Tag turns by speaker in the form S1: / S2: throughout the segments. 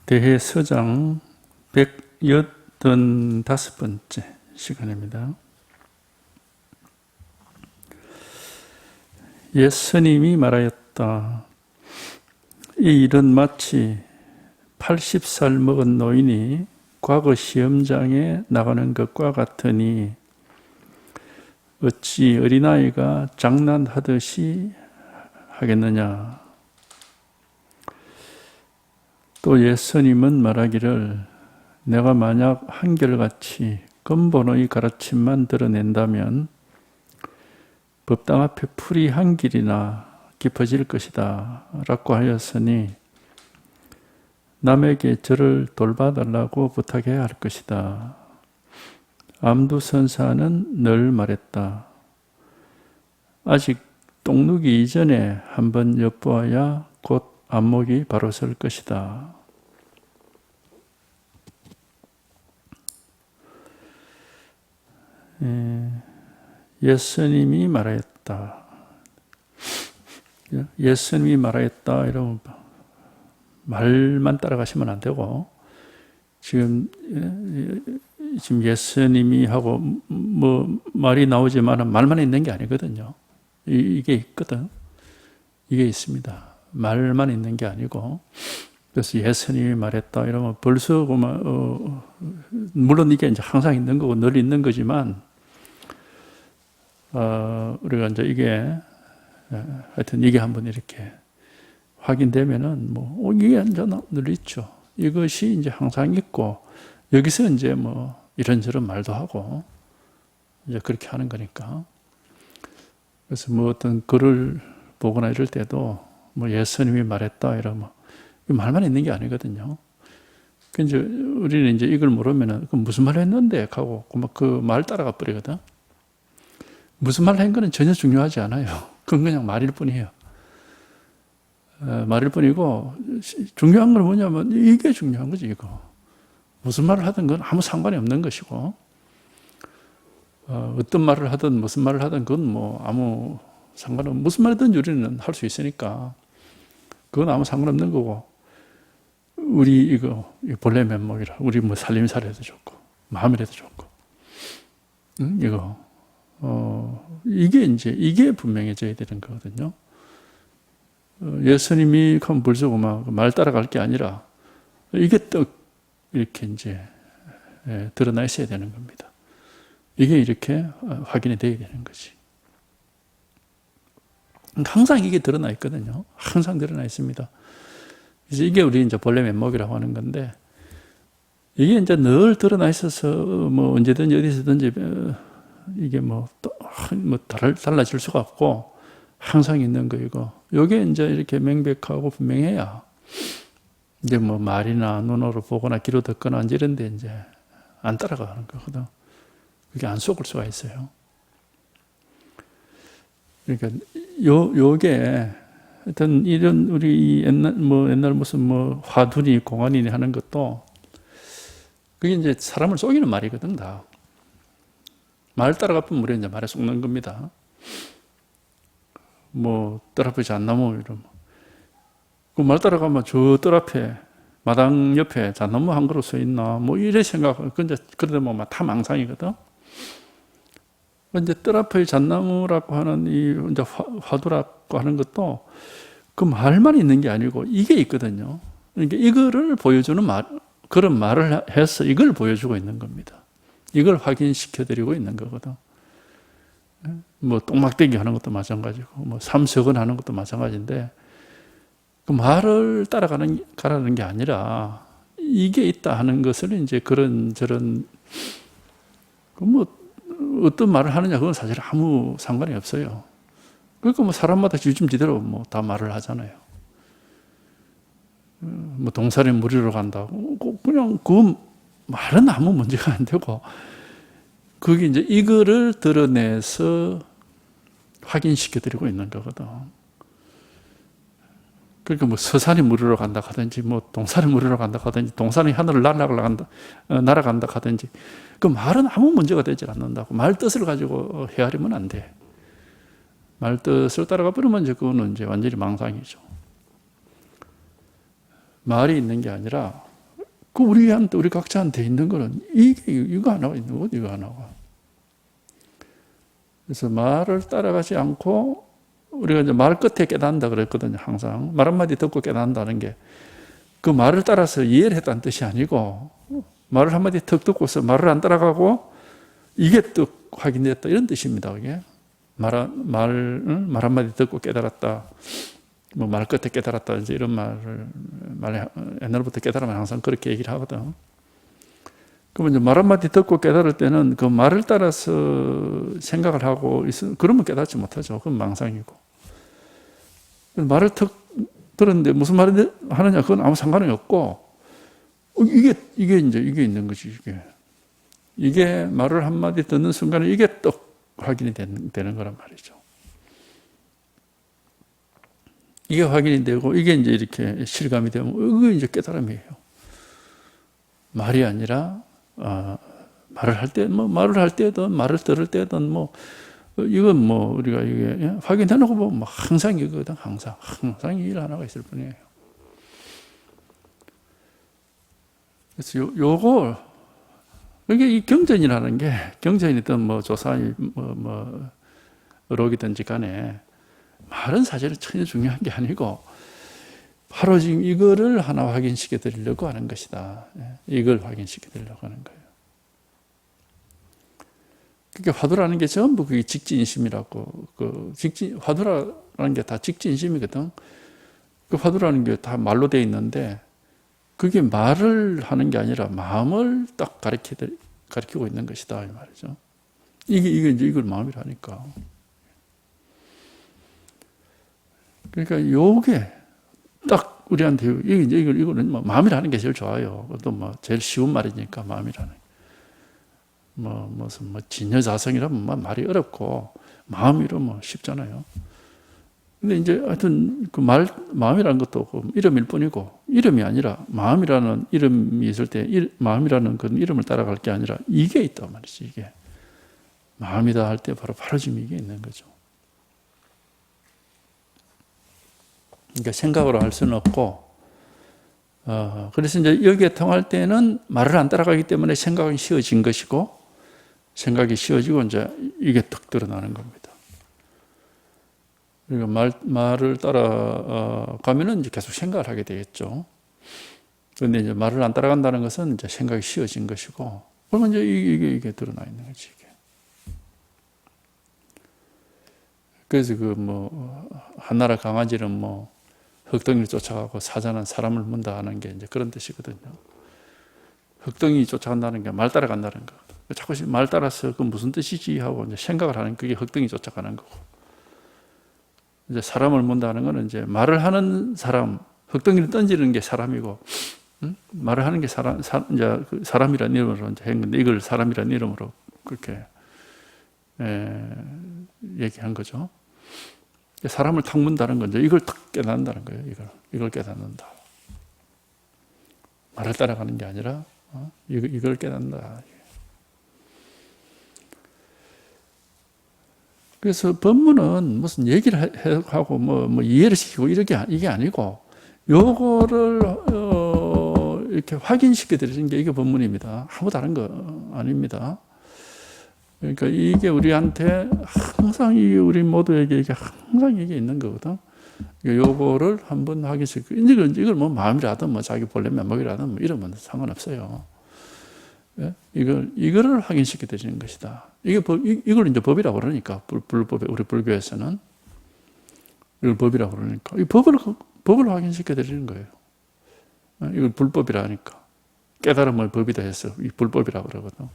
S1: 대해서장 185번째 시간입니다. 옛 스님이 말하였다. 이 일은 마치 80살 먹은 노인이 과거 시험장에 나가는 것과 같으니 어찌 어린아이가 장난하듯이 하겠느냐. 또 옛 스님은 말하기를 내가 만약 한결같이 근본의 가르침만 드러낸다면 법당 앞에 풀이 한 길이나 깊어질 것이다 라고 하였으니 남에게 저를 돌봐달라고 부탁해야 할 것이다. 암두선사는 늘 말했다. 아직 똥 누기 이전에 한번 엿보아야 곧 안목이 바로 설 것이다. 예수님이 말하였다. 예수님이 말하였다 이러면 말만 따라가시면 안 되고 지금 예수님이 하고 뭐 말이 나오지만 말만 있는 게 아니거든요. 이게 있거든. 이게 있습니다. 말만 있는 게 아니고 그래서 예수님이 말했다 이러면 벌써 물론 이게 이제 항상 있는 거고 늘 있는 거지만 우리가 이제 이게 하여튼 이게 한번 이렇게 확인되면은 이게 이제 늘 있죠. 이것이 이제 항상 있고 여기서 이제 이런저런 말도 하고 이제 그렇게 하는 거니까. 그래서 어떤 글을 보거나 이럴 때도 예수님이 말했다 이러면 말만 있는 게 아니거든요. 이제 우리는 이제 이걸 모르면은 무슨 말을 했는데 하고 그 말 따라가 버리거든. 무슨 말을 한 거는 전혀 중요하지 않아요. 그건 그냥 말일 뿐이에요. 말일 뿐이고 중요한 건 뭐냐면 이게 중요한 거지 이거. 무슨 말을 하든 그건 아무 상관이 없는 것이고 어떤 말을 하든 무슨 말을 하든 그건 아무 상관없 무슨 말이든 우리는 할 수 있으니까 그건 아무 상관없는 거고 우리 이거 본래 면목이라 우리 살림살이라도 좋고 마음이라도 좋고 이거 이게 분명해져야 되는 거거든요. 예수님이 벌써 말 따라갈 게 아니라 이게 딱 이렇게 이제 드러나 있어야 되는 겁니다. 이게 이렇게 확인이 돼야 되는 거지. 항상 이게 드러나 있거든요. 항상 드러나 있습니다. 그래서 이게 우리 이제 본래 면목이라고 하는 건데 이게 이제 늘 드러나 있어서 언제든지 어디서든지 이게 달라질 수가 없고 항상 있는 거이고 요게 이제 이렇게 명백하고 분명해야 이제 말이나 눈으로 보거나 귀로 듣거나 이런 데 이제 안 따라가는 거거든. 그게 안 속을 수가 있어요. 그러니까 요게 하여튼 이런 우리 옛날 무슨 화두니 공안이니 하는 것도 그게 이제 사람을 속이는 말이거든 다. 말 따라가면 우리 이제 말에 속는 겁니다. 뜰 앞에 잣나무 이러면 그 말 따라가면 저 뜰 앞에 마당 옆에 잣나무 한 그루 서 있나 이래 생각. 근데 그러다 보면 다 망상이거든. 이제 뜰 앞의 잣나무라고 하는 이 이제 화두라고 하는 것도 그 말만 있는 게 아니고 이게 있거든요. 그러니까 이거를 보여주는 그런 말을 해서 이걸 보여주고 있는 겁니다. 이걸 확인시켜 드리고 있는 거거든. 똥막대기 하는 것도 마찬가지고, 삼석은 하는 것도 마찬가지인데, 그 말을 가라는 게 아니라, 이게 있다 하는 것을 이제 저런, 어떤 말을 하느냐, 그건 사실 아무 상관이 없어요. 그러니까 사람마다 지대로 다 말을 하잖아요. 동산에 무리로 간다고, 그냥 그 말은 아무 문제가 안 되고, 그게 이제 이거를 드러내서 확인시켜 드리고 있는 거거든. 그러니까 서산이 무리로 간다 하든지, 동산이 무리로 간다 하든지, 동산이 하늘을 날아간다 하든지, 그 말은 아무 문제가 되지 않는다고. 말 뜻을 가지고 헤아리면 안 돼. 말 뜻을 따라가 버리면 그거는 이제 완전히 망상이죠. 말이 있는 게 아니라 그 우리한테, 우리 각자한테 있는 거는 이거 하나가 있는 거죠. 이거 하나가. 그래서 말을 따라가지 않고 우리가 이제 말 끝에 깨닫는다 그랬거든요. 항상 말 한마디 듣고 깨닫는다는 게 그 말을 따라서 이해를 했다는 뜻이 아니고 말을 한마디 턱 듣고서 말을 안 따라가고 이게 또 확인됐다 이런 뜻입니다. 그게 말 한마디 듣고 깨달았다. 뭐 말 끝에 깨달았다 이제 이런 옛날부터 깨달으면 항상 그렇게 얘기를 하거든. 그러면 이제 말 한마디 듣고 깨달을 때는 그 말을 따라서 생각을 하고 그러면 깨닫지 못하죠. 그건 망상이고. 말을 턱 들었는데 무슨 말을 하느냐 그건 아무 상관이 없고 이게 있는 거지. 이게 말을 한마디 듣는 순간에 이게 또 확인이 되는 거란 말이죠. 이게 확인이 되고 이게 이제 이렇게 실감이 되면 이게 이제 깨달음이에요. 말이 아니라 말을 할 때든 말을 들을 때든 이건 우리가 이게 확인해놓고 보면 항상 이거거든. 항상 이 일 하나가 있을 뿐이에요. 그래서 요거 이게 이 경전이라는 게 경전이든 조사이 의록이든지 간에 말은 사실은 전혀 중요한 게 아니고 바로 지금 이거를 하나 확인시켜 드리려고 하는 것이다. 이걸 확인시켜 드리려고 하는 거예요. 그러니까 화두라는 게 전부 그게 직진심이라고 화두라는 게 다 직진심이거든. 그 화두라는 게 다 말로 돼 있는데 그게 말을 하는 게 아니라 마음을 딱 가리키고 있는 것이다 이 말이죠. 이걸 마음이라니까. 그러니까 요게 딱 우리한테 이거는 마음이라는 게 제일 좋아요. 또 제일 쉬운 말이니까 마음이라는. 무슨 진여자성이라면 말이 어렵고 마음이라면 쉽잖아요. 근데 이제 하여튼 그 마음이라는 것도 그 이름일 뿐이고 이름이 아니라 마음이라는 이름이 있을 때 마음이라는 그 이름을 따라갈 게 아니라 이게 있단 말이지. 이게 마음이다 할 때 바로 지금 이게 있는 거죠. 그러니까 생각으로 할 수는 없고 그래서 이제 여기에 통할 때는 말을 안 따라가기 때문에 생각이 쉬워진 것이고 생각이 쉬워지고 이제 이게 탁 드러나는 겁니다. 그러니까 말을 따라가면은 이제 계속 생각을 하게 되겠죠. 그런데 이제 말을 안 따라간다는 것은 이제 생각이 쉬워진 것이고, 그러면 이제 이게 드러나 있는 거지, 이게. 그래서 한나라 강아지는 흑덩이를 쫓아가고 사자는 사람을 문다 하는 게 이제 그런 뜻이거든요. 흑덩이 쫓아간다는 게 말 따라간다는 거. 자꾸 말 따라서 그 무슨 뜻이지 하고 이제 생각을 하는 그게 흑덩이 쫓아가는 거고. 이제 사람을 문다는 거는 이제 말을 하는 사람, 흑덩이를 던지는 게 사람이고, 말을 하는 게 이제 사람이라는 이름으로 이제 한 건데 이걸 사람이라는 이름으로 그렇게 얘기한 거죠. 사람을 탁 문다는 건 이제 이걸 탁 깨닫는다는 거예요. 이걸 깨닫는다. 말을 따라가는 게 아니라 이걸 깨닫는다. 그래서 법문은 무슨 얘기를 하고 이해를 시키고 이게 아니고 요거를 이렇게 확인시켜 드리는 게 이게 법문입니다. 아무 다른 거 아닙니다. 그러니까 이게 우리한테 항상 우리 모두에게 항상 이게 있는 거거든. 요거를 한번 확인시키고 이걸 마음이라든 자기 본래 면목이라든 이러면 상관없어요. 이거를 확인시켜 드리는 것이다. 이걸 이제 법이라고 그러니까 우리 불교에서는 이걸 법이라고 그러니까 이 법을 확인시켜 드리는 거예요. 이걸 불법이라니까 깨달음을 법이다 해서 이 불법이라고 그러거든.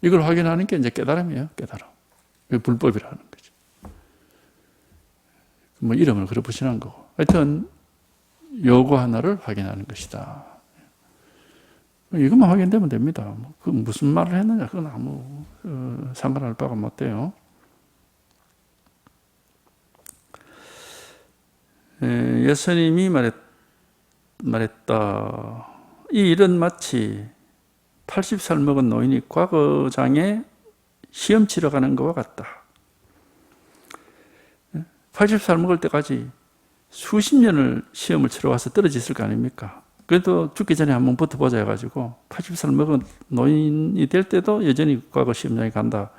S1: 이걸 확인하는 게 이제 깨달음이에요. 깨달음. 이게 불법이라는 거죠. 이름을 그래 붙이는 거고. 하여튼 요거 하나를 확인하는 것이다. 이것만 확인되면 됩니다. 그 무슨 말을 했느냐 그건 아무 상관할 바가 못 돼요. 예수님이 말했다. 이 일은 마치 80살 먹은 노인이 과거장에 시험 치러 가는 것과 같다. 80살 먹을 때까지 수십 년을 시험을 치러 와서 떨어졌을 거 아닙니까? 그래도 죽기 전에 한번 붙어보자 해가지고 80살 먹은 노인이 될 때도 여전히 과거 시험장에 간다.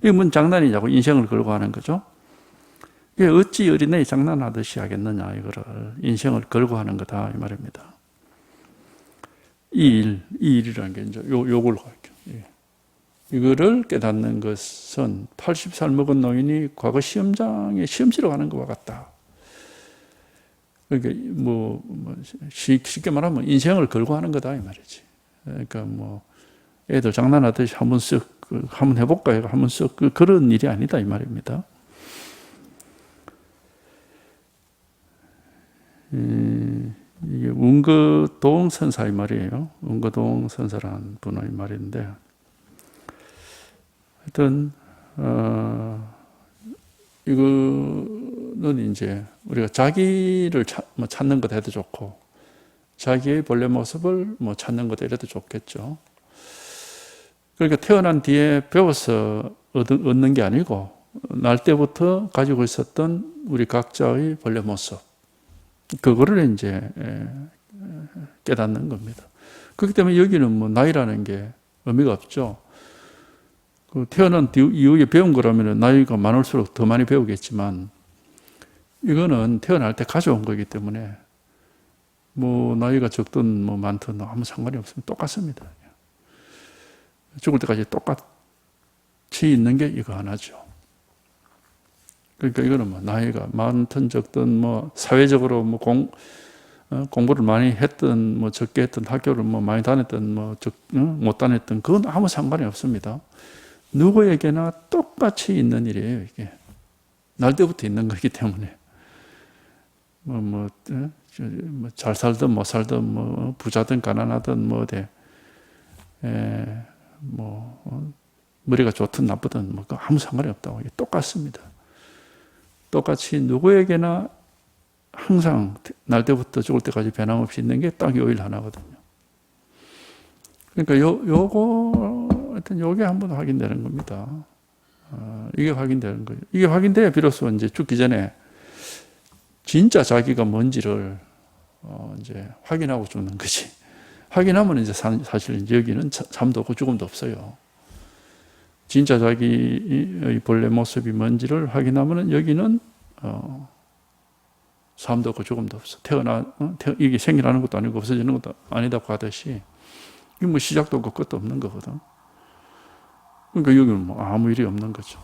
S1: 이게 뭔 장난이냐고 인생을 걸고 하는 거죠. 이게 어찌 어린애 장난하듯이 하겠느냐, 이거를. 인생을 걸고 하는 거다, 이 말입니다. 이 일이라는 게 이제 요걸로 갈게요. 예. 이거를 깨닫는 것은 80살 먹은 노인이 과거 시험장에 시험 치러 가는 것과 같다. 그러니까 쉽게 말하면 인생을 걸고 하는 거다, 이 말이지. 그러니까 애들 장난하듯이 한번 해볼까 해가 한번 쓱 그런 일이 아니다, 이 말입니다. 이게 운거동 선사의 말이에요. 운거동 선사라는 분의 말인데, 하여튼 이거는 이제 우리가 자기를 찾는 것 해도 좋고, 자기의 본래 모습을 찾는 것 해도 좋겠죠. 그러니까 태어난 뒤에 배워서 얻는 게 아니고, 날 때부터 가지고 있었던 우리 각자의 본래 모습, 그거를 이제 깨닫는 겁니다. 그렇기 때문에 여기는 나이라는 게 의미가 없죠. 태어난 이후에 배운 거라면 나이가 많을수록 더 많이 배우겠지만, 이거는 태어날 때 가져온 거기 때문에 나이가 적든 많든 아무 상관이 없습니다. 똑같습니다. 죽을 때까지 똑같이 있는 게 이거 하나죠. 그러니까 이거는 나이가 많든 적든 사회적으로 공부를 많이 했든 적게 했든 학교를 많이 다녔든 못 다녔든 그건 아무 상관이 없습니다. 누구에게나 똑같이 있는 일이에요, 이게. 날 때부터 있는 거기 때문에. 잘 살든 못 살든 부자든 가난하든 머리가 좋든 나쁘든 아무 상관이 없다고. 이게 똑같습니다. 똑같이 누구에게나 항상 날 때부터 죽을 때까지 변함없이 있는 게 딱 요 일 하나거든요. 그러니까 하여튼 요게 한번 확인되는 겁니다. 이게 확인되는 거예요. 이게 확인돼야 비로소 이제 죽기 전에 진짜 자기가 뭔지를 이제 확인하고 죽는 거지. 확인하면 이제 사실 이제 여기는 잠도 없고 죽음도 없어요. 진짜 자기의 본래 모습이 뭔지를 확인하면 여기는 삶도 없고 죽음도 없어. 이게 생겨나는 것도 아니고 없어지는 것도 아니다고 하듯이 이게 시작도 없고 끝도 없는 거거든. 그러니까 여기는 아무 일이 없는 거죠.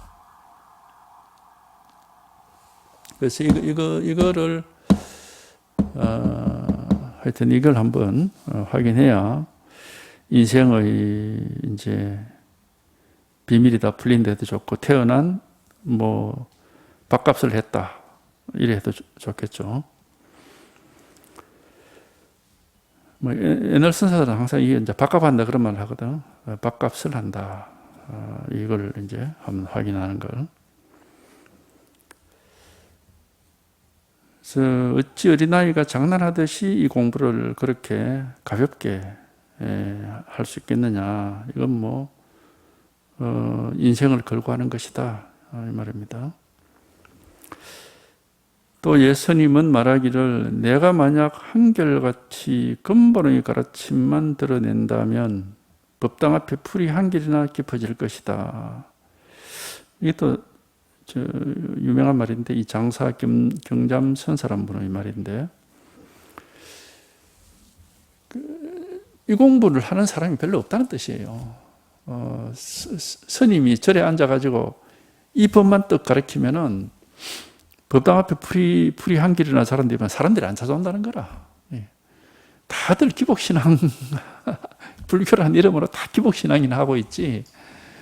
S1: 그래서 이거를 하여튼 이걸 한번 확인해야 인생의 이제 비밀이 다 풀린데도 좋고, 태어난 밥값을 했다 이래 해도 좋겠죠. 옛날 선사들은 항상 이게 이제 밥값 한다 그런 말을 하거든. 밥값을 한다. 이걸 이제 한번 확인하는 걸. 그래서 어찌 어린아이가 장난하듯이 이 공부를 그렇게 가볍게 할 수 있겠느냐. 이건 인생을 걸고 하는 것이다, 이 말입니다. 또 예수님은 말하기를, 내가 만약 한결같이 근본의 가르침만 드러낸다면 법당 앞에 풀이 한 길이나 깊어질 것이다. 이게 또 유명한 말인데, 이 장사 경잠선사라는 분의 말인데, 이 공부를 하는 사람이 별로 없다는 뜻이에요. 스님이 절에 앉아가지고 이 법만 떡 가르치면은 법당 앞에 풀이 한 길이나 자란다면 사람들이 안 찾아온다는 거라. 다들 기복신앙, 불교라는 이름으로 다 기복신앙이나 하고 있지.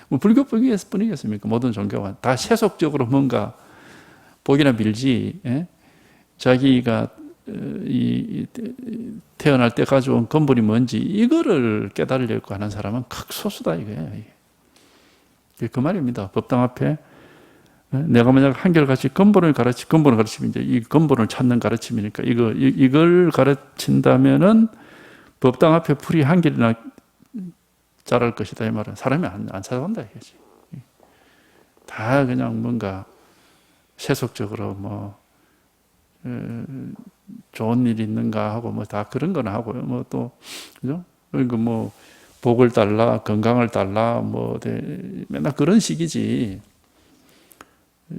S1: 불교뿐이겠습니까? 모든 종교가 다 세속적으로 뭔가 복이나 빌지. 자기가 태어날 때 가져온 근본이 뭔지 이거를 깨달으려고 하는 사람은 극소수다 이거예요. 그 말입니다. 법당 앞에 내가 만약 한결같이 근본을 가르치면 이제 이 근본을 찾는 가르침이니까 이걸 가르친다면은 법당 앞에 풀이 한 길이나 자랄 것이다 이 말은 사람이 안 찾아온다 이거지. 다 그냥 뭔가 세속적으로 좋은 일이 있는가 하고 뭐 다 그런 거나 하고요. 뭐 또 그죠? 그러니까 뭐 복을 달라, 건강을 달라, 뭐 맨날 그런 식이지.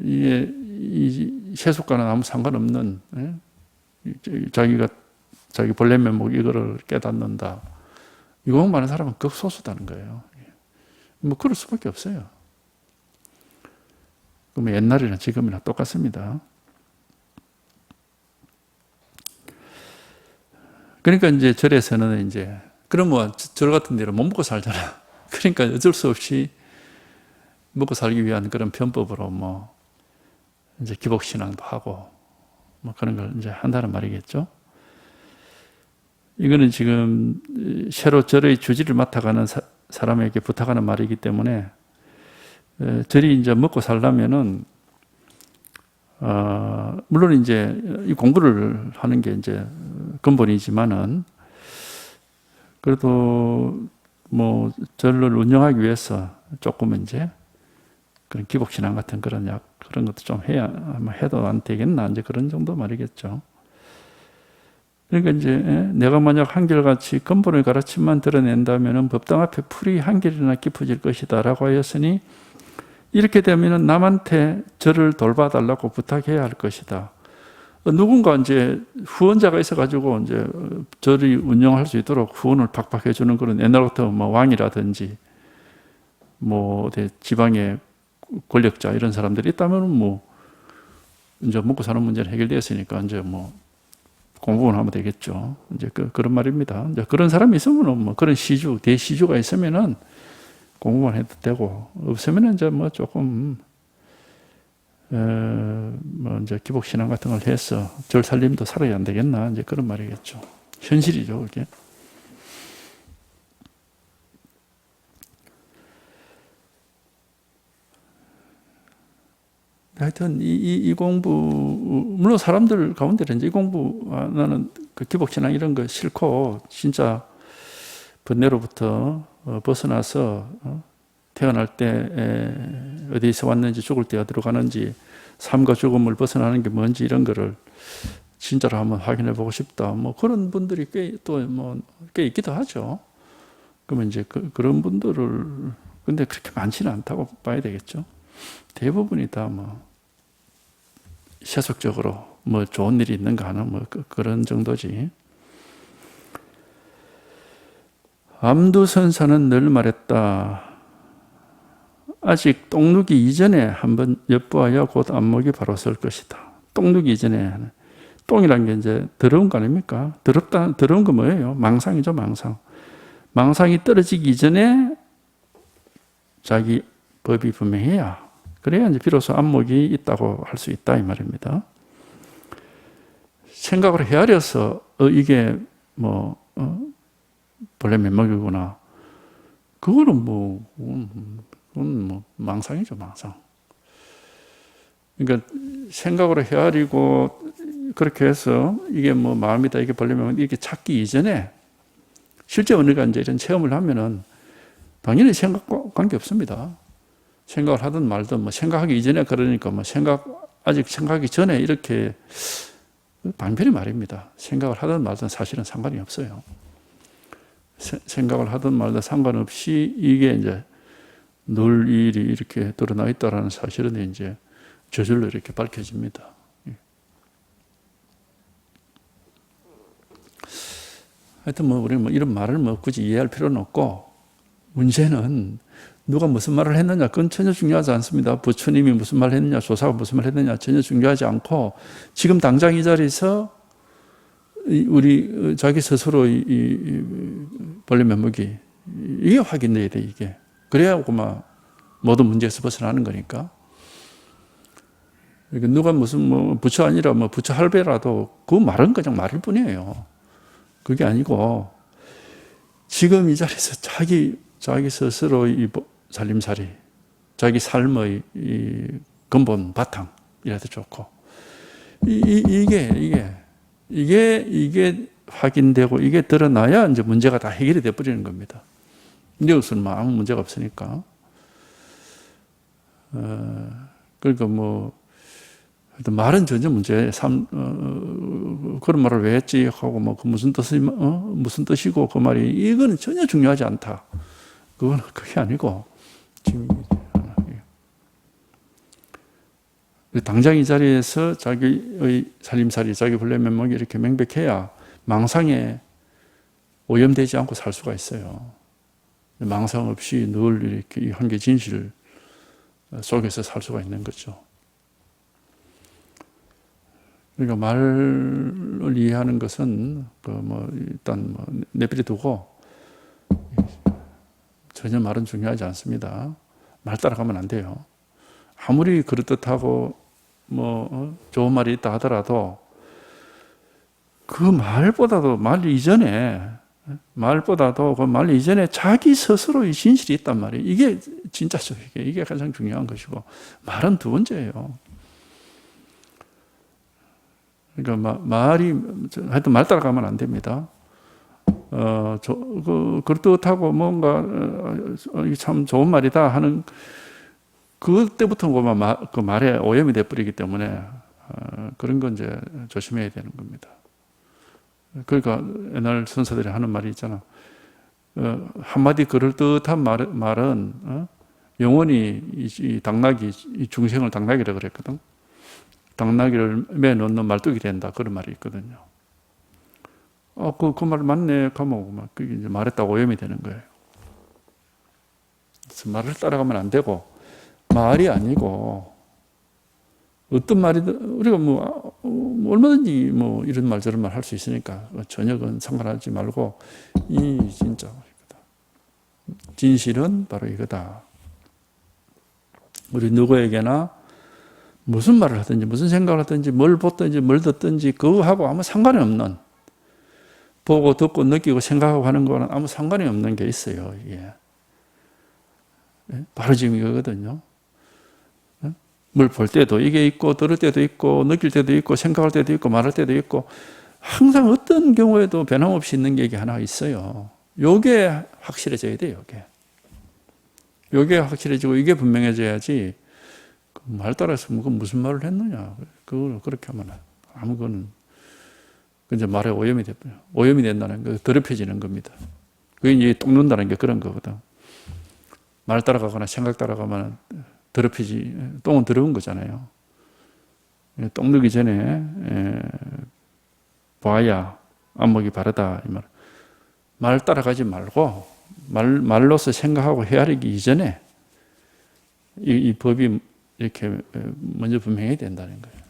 S1: 이게 이 세속과는 아무 상관없는 자기가 자기 본래 면목 이거를 깨닫는다. 이거 많은 사람은 극소수다는 거예요. 뭐 그럴 수밖에 없어요. 그럼 옛날이나 지금이나 똑같습니다. 그러니까 이제 절에서는 이제 그럼 뭐 절 같은 데로 못 먹고 살잖아. 그러니까 어쩔 수 없이 먹고 살기 위한 그런 편법으로 뭐 이제 기복신앙도 하고 뭐 그런 걸 이제 한다는 말이겠죠. 이거는 지금 새로 절의 주지를 맡아가는 사람에게 부탁하는 말이기 때문에 절이 이제 먹고 살려면은 물론 이제 이 공부를 하는 게 이제 근본이지만은 그래도 뭐 절을 운영하기 위해서 조금 이제 그런 기복신앙 같은 그런 그런 것도 좀 해야 해도 안 되겠나 이제 그런 정도 말이겠죠. 그러니까 이제 내가 만약 한결같이 근본의 가르침만 드러낸다면은 법당 앞에 풀이 한결이나 깊어질 것이다라고 하였으니 이렇게 되면은 남한테 저를 돌봐달라고 부탁해야 할 것이다. 누군가 이제 후원자가 있어가지고 이제 저를 운영할 수 있도록 후원을 팍팍 해주는 그런 옛날부터 뭐 왕이라든지 뭐 지방의 권력자 이런 사람들이 있다면 뭐 이제 먹고 사는 문제는 해결되었으니까 이제 뭐 공부는 하면 되겠죠. 이제 그런 말입니다. 이제 그런 사람이 있으면은 뭐 그런 시주, 대시주가 있으면은 공부만 해도 되고 없으면은 이제 뭐 조금 뭐 이제 기복신앙 같은 걸 해서 절 살림도 살아야 안 되겠나 이제 그런 말이겠죠. 현실이죠, 그게. 하여튼 이 공부 물론 사람들 가운데는 이제 이 공부 나는 그 기복신앙 이런 거 싫고 진짜 번뇌로부터 벗어나서 태어날 때 어디서 왔는지 죽을 때 어디로 가는지 삶과 죽음을 벗어나는 게 뭔지 이런 거를 진짜로 한번 확인해 보고 싶다. 뭐 그런 분들이 꽤 있기도 하죠. 그러면 이제 그런 분들을 근데 그렇게 많지는 않다고 봐야 되겠죠. 대부분이 다 뭐 세속적으로 뭐 좋은 일이 있는가 하는 뭐 그런 정도지. 암두선사는 늘 말했다. 아직 똥 누기 이전에 한번 엿보아야 곧 안목이 바로 설 것이다. 똥 누기 이전에. 똥이란 게 이제 더러운 거 아닙니까? 더러운 거 뭐예요? 망상이죠, 망상. 망상이 떨어지기 전에 자기 법이 분명해야. 그래야 이제 비로소 안목이 있다고 할 수 있다, 이 말입니다. 생각을 헤아려서, 이게 뭐, 본래 면목이구나. 그거는 그건 뭐 망상이죠, 망상. 그러니까 생각으로 헤아리고 그렇게 해서 이게 뭐 마음이다, 이게 본래 면목, 이렇게 찾기 이전에 실제 우리가 이제 이런 체험을 하면은 당연히 생각과 관계 없습니다. 생각을 하든 말든 뭐 생각하기 이전에 그러니까 뭐 아직 생각하기 전에 이렇게 방편이 말입니다. 생각을 하든 말든 사실은 상관이 없어요. 생각을 하든 말든 상관없이 이게 이제 늘 일이 이렇게 드러나 있다라는 사실은 이제 저절로 이렇게 밝혀집니다. 하여튼 뭐 우리는 뭐 이런 말을 뭐 굳이 이해할 필요는 없고 문제는 누가 무슨 말을 했느냐 그건 전혀 중요하지 않습니다. 부처님이 무슨 말을 했느냐 조사가 무슨 말을 했느냐 전혀 중요하지 않고 지금 당장 이 자리에서 우리 자기 스스로 이 본래 면목이 이게 확인돼야 돼 이게. 그래야 막 모든 문제에서 벗어나는 거니까. 누가 무슨 뭐 부처 아니라 뭐 부처 할배라도 그 말은 그냥 말일 뿐이에요. 그게 아니고 지금 이 자리에서 자기 스스로 이 살림살이, 자기 삶의 이 근본 바탕이라도 좋고 이게 확인되고 이게 드러나야 이제 문제가 다 해결이 돼 버리는 겁니다. 근데 우선 아무 문제가 없으니까. 그러니까 뭐 말은 전혀 문제, 그런 말을 왜 했지? 하고, 뭐, 그 무슨 뜻이고, 그 말이, 이거는 전혀 중요하지 않다. 그건 그게 아니고, 지금, 당장 이 자리에서 자기의 살림살이, 자기 본래 면목이 이렇게 명백해야 망상에 오염되지 않고 살 수가 있어요. 망상 없이 늘 이렇게 이 한계 진실 속에서 살 수가 있는 거죠. 그러니까 말을 이해하는 것은 일단 내버려 두고 전혀 말은 중요하지 않습니다. 말 따라가면 안 돼요. 아무리 그럴듯하고 좋은 말이 있다 하더라도 그 말보다도 그 말 이전에 자기 스스로의 진실이 있단 말이에요. 이게 진짜죠. 이게 가장 중요한 것이고 말은 두 번째예요. 그러니까 하여튼 말 따라가면 안 됩니다. 그럴듯하고 뭔가 참 좋은 말이다 하는 그때부터 그 말에 오염이 돼버리기 때문에 그런 건 이제 조심해야 되는 겁니다. 그러니까 옛날 선사들이 하는 말이 있잖아. 한마디 그럴듯한 말은 영원히 이 당나귀, 이 중생을 당나귀라고 그랬거든. 당나귀를 매 놓는 말뚝이 된다. 그런 말이 있거든요. 그 말 맞네. 가면 그게 이제 말했다고 오염이 되는 거예요. 그래서 말을 따라가면 안 되고, 말이 아니고, 어떤 말이든, 우리가 얼마든지 이런 말 저런 말 할 수 있으니까, 전혀 그건 상관하지 말고, 진짜, 진실은 바로 이거다. 우리 누구에게나 무슨 말을 하든지, 무슨 생각을 하든지, 뭘 보든지, 뭘 듣든지, 그거하고 아무 상관이 없는, 보고, 듣고, 느끼고, 생각하고 하는 거는 아무 상관이 없는 게 있어요, 이게. 바로 지금 이거거든요. 뭘 볼 때도 이게 있고, 들을 때도 있고, 느낄 때도 있고, 생각할 때도 있고, 말할 때도 있고, 항상 어떤 경우에도 변함없이 있는 게 이게 하나 있어요. 요게 확실해져야 돼요, 요게. 요게 확실해지고, 이게 분명해져야지, 말 따라서 무슨 말을 했느냐. 그걸 그렇게 하면 아무거는, 이제 말에 오염이 된다는 거, 더럽혀지는 겁니다. 그게 이제 똥는다는 게 그런 거거든. 말 따라가거나 생각 따라가면 똥은 더러운 거잖아요. 똥 누기 전에 봐야 안목이 바르다. 이 말 따라가지 말고 말로서 생각하고 헤아리기 이전에 이 법이 이렇게 먼저 분명해야 된다는 거예요.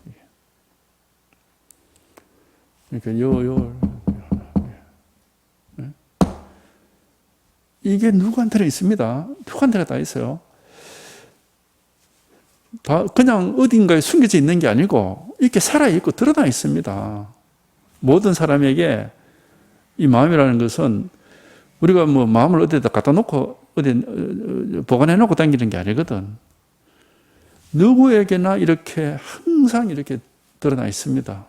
S1: 그러니까 이게 누구한테나 있습니다. 누구한테나 다 있어요. 다 그냥 어딘가에 숨겨져 있는 게 아니고 이렇게 살아있고 드러나 있습니다. 모든 사람에게 이 마음이라는 것은 우리가 마음을 어디다 갖다 놓고 어디 보관해 놓고 다니는 게 아니거든. 누구에게나 이렇게 항상 이렇게 드러나 있습니다.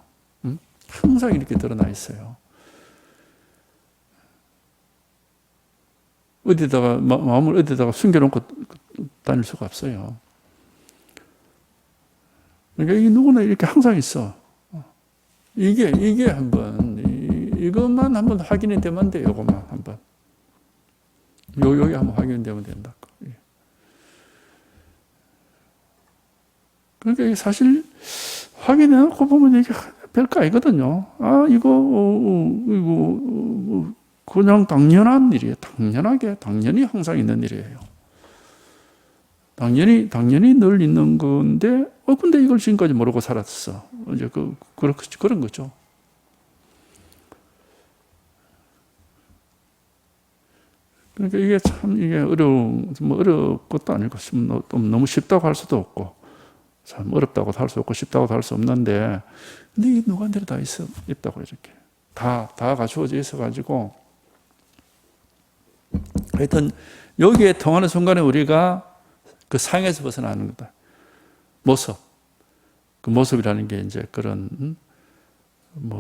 S1: 항상 이렇게 드러나 있어요. 마음을 어디다가 숨겨놓고 다닐 수가 없어요. 그러니까 이게 누구나 이렇게 항상 있어. 이게 한번, 이것만 한번 확인이 되면 돼, 요것만 한번. 여기 한번 확인이 되면 된다. 그러니까 이게 사실 확인해놓고 보면 이게 별거 아니거든요. 이거, 그냥 당연한 일이에요. 당연히 항상 있는 일이에요. 당연히 늘 있는 건데, 근데 이걸 지금까지 모르고 살았어. 이제 그런 거죠. 그러니까 이게 참, 어려운 것도 아니고, 너무 쉽다고 할 수도 없고, 참 어렵다고도 할 수 없고, 쉽다고도 할 수 없는데, 근데 이게 누구한테나 다 있다고 이렇게. 다 갖추어져 있어가지고, 하여튼, 여기에 통하는 순간에 우리가 그 상에서 벗어나는 거다. 모습. 그 모습이라는 게 이제 그런,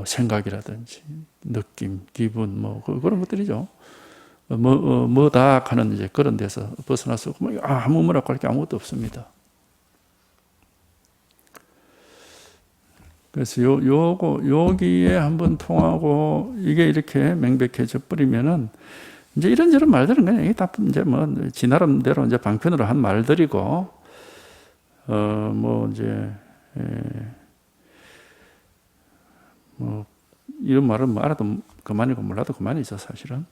S1: 생각이라든지, 느낌, 기분, 그런 것들이죠. 뭐다 하는 이제 그런 데서 벗어나서, 아무 뭐라고 할 게 아무것도 없습니다. 그래서 여기에 한번 통하고 이게 이렇게 명백해져 버리면은 이제 이런저런 말들은 그냥 이게 다 이제 뭐 지 나름대로 이제 방편으로 한 말들이고 뭐 이제 뭐 이런 말은 뭐 알아도 그만이고 몰라도 그만이죠 사실은.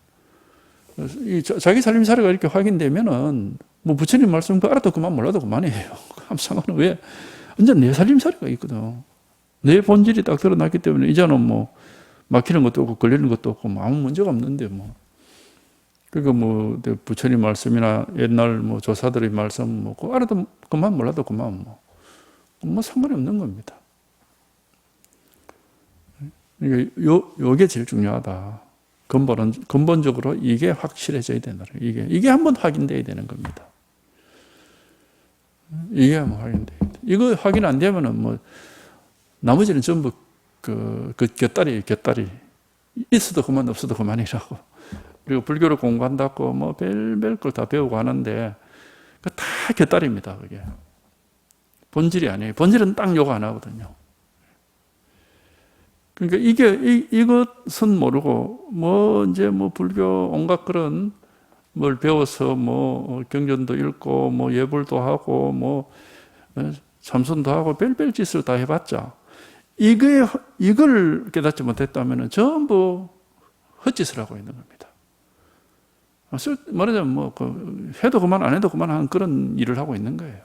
S1: 그래서 이 자기 살림살이가 이렇게 확인되면은 뭐 부처님 말씀 그 알아도 그만 몰라도 그만이에요. 아무 상관은 왜? 완전 내 살림살이가 있거든. 내 본질이 딱 드러났기 때문에 이제는 뭐 막히는 것도 없고 걸리는 것도 없고 뭐 아무 문제가 없는데 뭐. 그러니까 뭐 부처님 말씀이나 옛날 뭐 조사들의 말씀 뭐 그거 알아도 그만 몰라도 그만 뭐 상관이 없는 겁니다. 그러니까 요게 제일 중요하다. 근본적으로 이게 확실해져야 된다. 이게 한번 확인돼야 되는 겁니다. 이게 한번 확인돼야 돼. 이거 확인 안 되면은 뭐 나머지는 전부 그 곁다리 있어도 그만 없어도 그만이라고. 그리고 불교를 공부한다고 뭐 별별 걸 다 배우고 하는데 그 다 곁다리입니다. 그게 본질이 아니에요. 본질은 딱 요거 하나거든요. 그러니까 이것은 모르고 뭐 이제 뭐 불교 온갖 그런 뭘 배워서 뭐 경전도 읽고 뭐 예불도 하고 뭐 참선도 하고 별별 짓을 다 해봤자 이걸 깨닫지 못했다면 전부 헛짓을 하고 있는 겁니다. 말하자면 뭐 해도 그만 안 해도 그만 하는 그런 일을 하고 있는 거예요.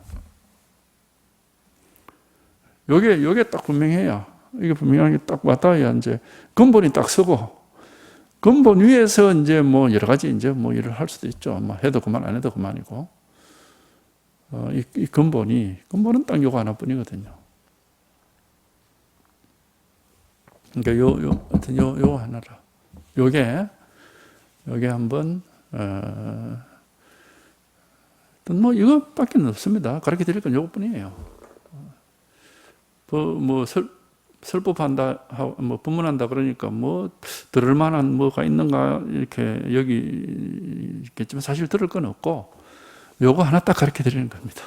S1: 요게 딱 분명해야 이게 분명하게 딱 맞닿아야 이제 근본이 딱 서고 근본 위에서 이제 뭐 여러 가지 이제 뭐 일을 할 수도 있죠. 뭐 해도 그만 안 해도 그만이고 이 근본은 딱 요거 하나뿐이거든요. 그러니까 하여튼 요 하나라. 요게 한번 뭐 이것밖에 없습니다. 가르쳐 드릴 건 요것뿐이에요. 뭐 설법한다, 뭐 법문한다 그러니까 뭐 들을 만한 뭐가 있는가 이렇게 여기 있겠지만 사실 들을 건 없고 요거 하나 딱 가르쳐 드리는 겁니다.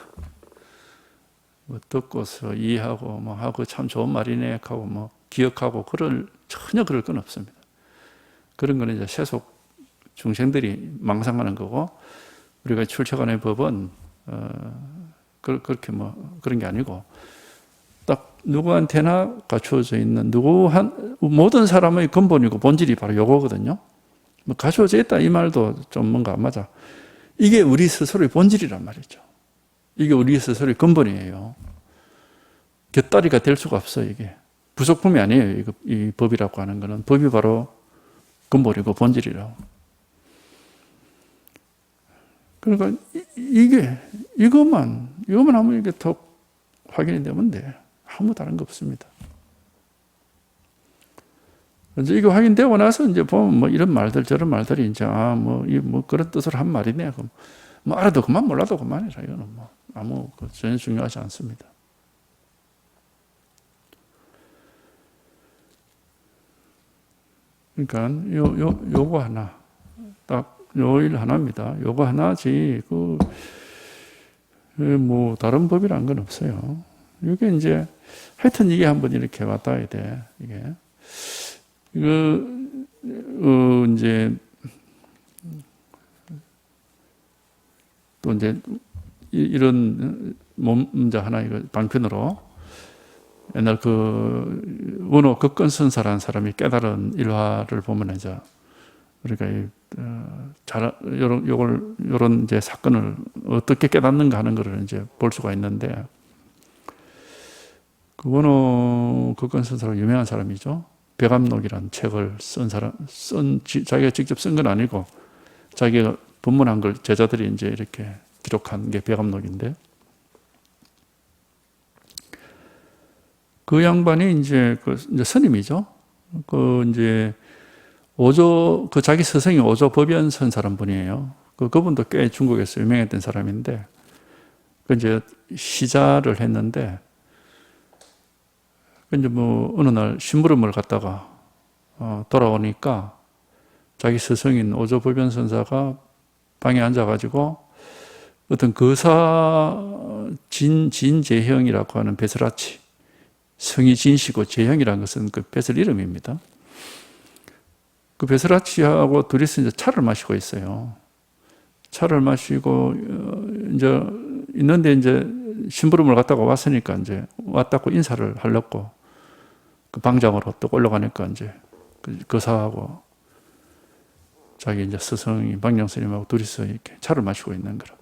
S1: 뭐 듣고서 이해하고 뭐 하고 참 좋은 말이네 하고 뭐 기억하고 전혀 그럴 건 없습니다. 그런 거는 이제 세속 중생들이 망상하는 거고 우리가 출처간의 법은 그렇게 뭐 그런 게 아니고 딱 누구한테나 갖추어져 있는 모든 사람의 근본이고 본질이 바로 요거거든요. 뭐 갖추어져 있다 이 말도 좀 뭔가 안 맞아. 이게 우리 스스로의 본질이란 말이죠. 이게 우리 스스로의 근본이에요. 곁다리가 될 수가 없어 이게. 부속품이 아니에요. 이 법이라고 하는 거는. 법이 바로 근본이고 본질이라고. 그러니까 이것만 하면 이게 더 확인이 되면 돼. 아무 다른 거 없습니다. 이제 이거 확인되고 나서 이제 보면 뭐 이런 말들 저런 말들이 이제 뭐 그런 뜻으로 한 말이네. 그럼 뭐 알아도 그만 몰라도 그만이라 이거는 뭐 아무 전혀 중요하지 않습니다. 그러니까 요거 하나 딱 요 일 하나입니다. 요거 하나지 뭐 다른 법이란 건 없어요. 이게 이제 하여튼 이게 한번 이렇게 왔다 돼. 이거 이제 또 이제 이런 문제 하나 이거 방편으로 옛날 원호 극건선사라는 사람이 깨달은 일화를 보면 이제 우리가 요런 이제 사건을 어떻게 깨닫는가 하는 것을 이제 볼 수가 있는데 그 원호 극건선사가 유명한 사람이죠. 백암록이라는 책을 자기가 직접 쓴 건 아니고 자기가 법문한 걸 제자들이 이제 이렇게 기록한 게 백암록인데 그 양반이 이제 이제 스님이죠. 이제 자기 스승이 오조 법연선사라는 분이에요. 그분도 꽤 중국에서 유명했던 사람인데 이제 시자를 했는데 이제 뭐 어느 날 심부름을 갔다가 돌아오니까 자기 스승인 오조 법연선사가 방에 앉아가지고 어떤 거사 진재형이라고 하는 베스라치 성이 진시고 재형이라는 것은 그 뱃을 이름입니다. 그 베스라치하고 둘이서 이제 차를 마시고 있어요. 차를 마시고 이제 있는데 이제 심부름을 갔다가 왔으니까 이제 왔다고 인사를 하려고 그 방장으로 또 올라가니까 이제 그 거사하고 자기 이제 스승이 방장 스님하고 둘이서 이렇게 차를 마시고 있는 거라.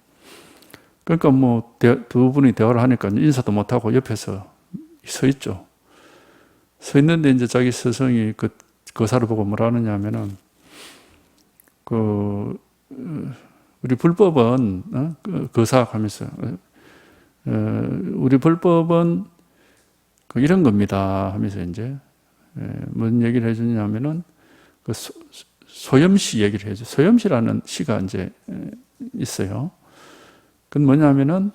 S1: 그러니까 뭐 두 분이 대화를 하니까 인사도 못 하고 옆에서 서 있죠. 서 있는데 이제 자기 스승이 그 거사를 보고 뭐라 하느냐면은 우리 불법은 거사 하면서 우리 불법은 이런 겁니다 하면서 이제 뭔 얘기를 해주냐면은 그 소염시 얘기를 해줘. 소염시라는 시가 이제 있어요. 그건 뭐냐면은